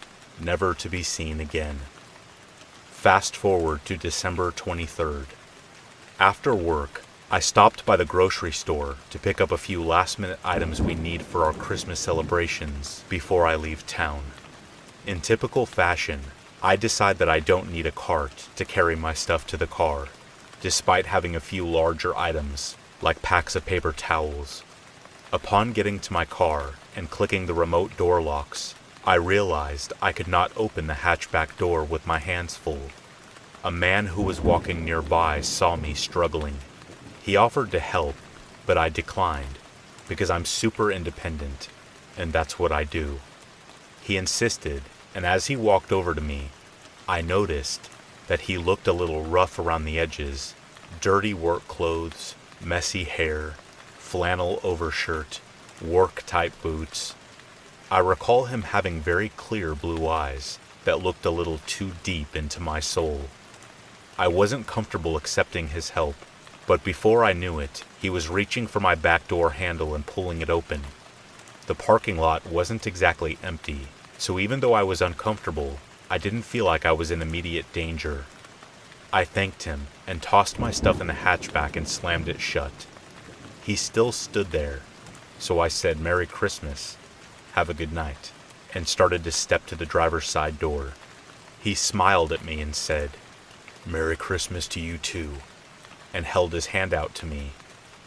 Speaker 4: never to be seen again. Fast forward to December 23rd. After work, I stopped by the grocery store to pick up a few last-minute items we need for our Christmas celebrations before I leave town. In typical fashion, I decide that I don't need a cart to carry my stuff to the car, despite having a few larger items, like packs of paper towels. Upon getting to my car and clicking the remote door locks, I realized I could not open the hatchback door with my hands full. A man who was walking nearby saw me struggling. He offered to help, but I declined, because I'm super independent, and that's what I do. He insisted, and as he walked over to me, I noticed that he looked a little rough around the edges, dirty work clothes, messy hair, flannel overshirt, work-type boots. I recall him having very clear blue eyes that looked a little too deep into my soul. I wasn't comfortable accepting his help, but before I knew it, he was reaching for my back door handle and pulling it open. The parking lot wasn't exactly empty, so even though I was uncomfortable, I didn't feel like I was in immediate danger. I thanked him and tossed my stuff in the hatchback and slammed it shut. He still stood there, so I said Merry Christmas, have a good night, and started to step to the driver's side door. He smiled at me and said, Merry Christmas to you too, and held his hand out to me.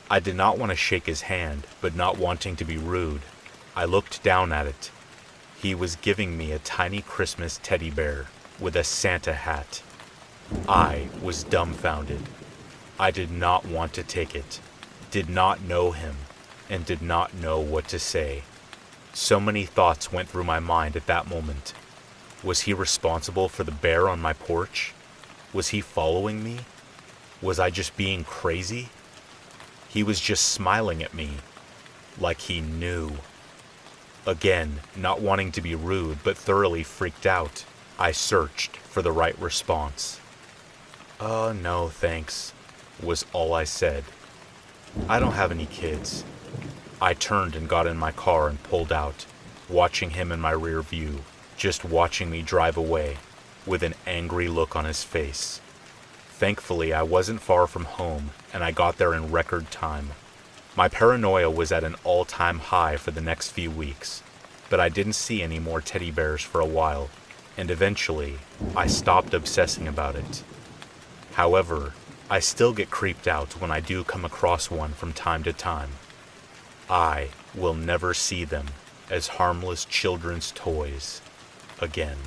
Speaker 4: I did not want to shake his hand, but not wanting to be rude, I looked down at it. He was giving me a tiny Christmas teddy bear with a Santa hat. I was dumbfounded. I did not want to take it, did not know him, and did not know what to say. So many thoughts went through my mind at that moment. Was he responsible for the bear on my porch? Was he following me? Was I just being crazy? He was just smiling at me, like he knew. Again, not wanting to be rude but thoroughly freaked out, I searched for the right response. No thanks, was all I said. I don't have any kids. I turned and got in my car and pulled out, watching him in my rear view, just watching me drive away, with an angry look on his face. Thankfully, I wasn't far from home, and I got there in record time. My paranoia was at an all-time high for the next few weeks, but I didn't see any more teddy bears for a while, and eventually, I stopped obsessing about it. However, I still get creeped out when I do come across one from time to time. I will never see them as harmless children's toys again.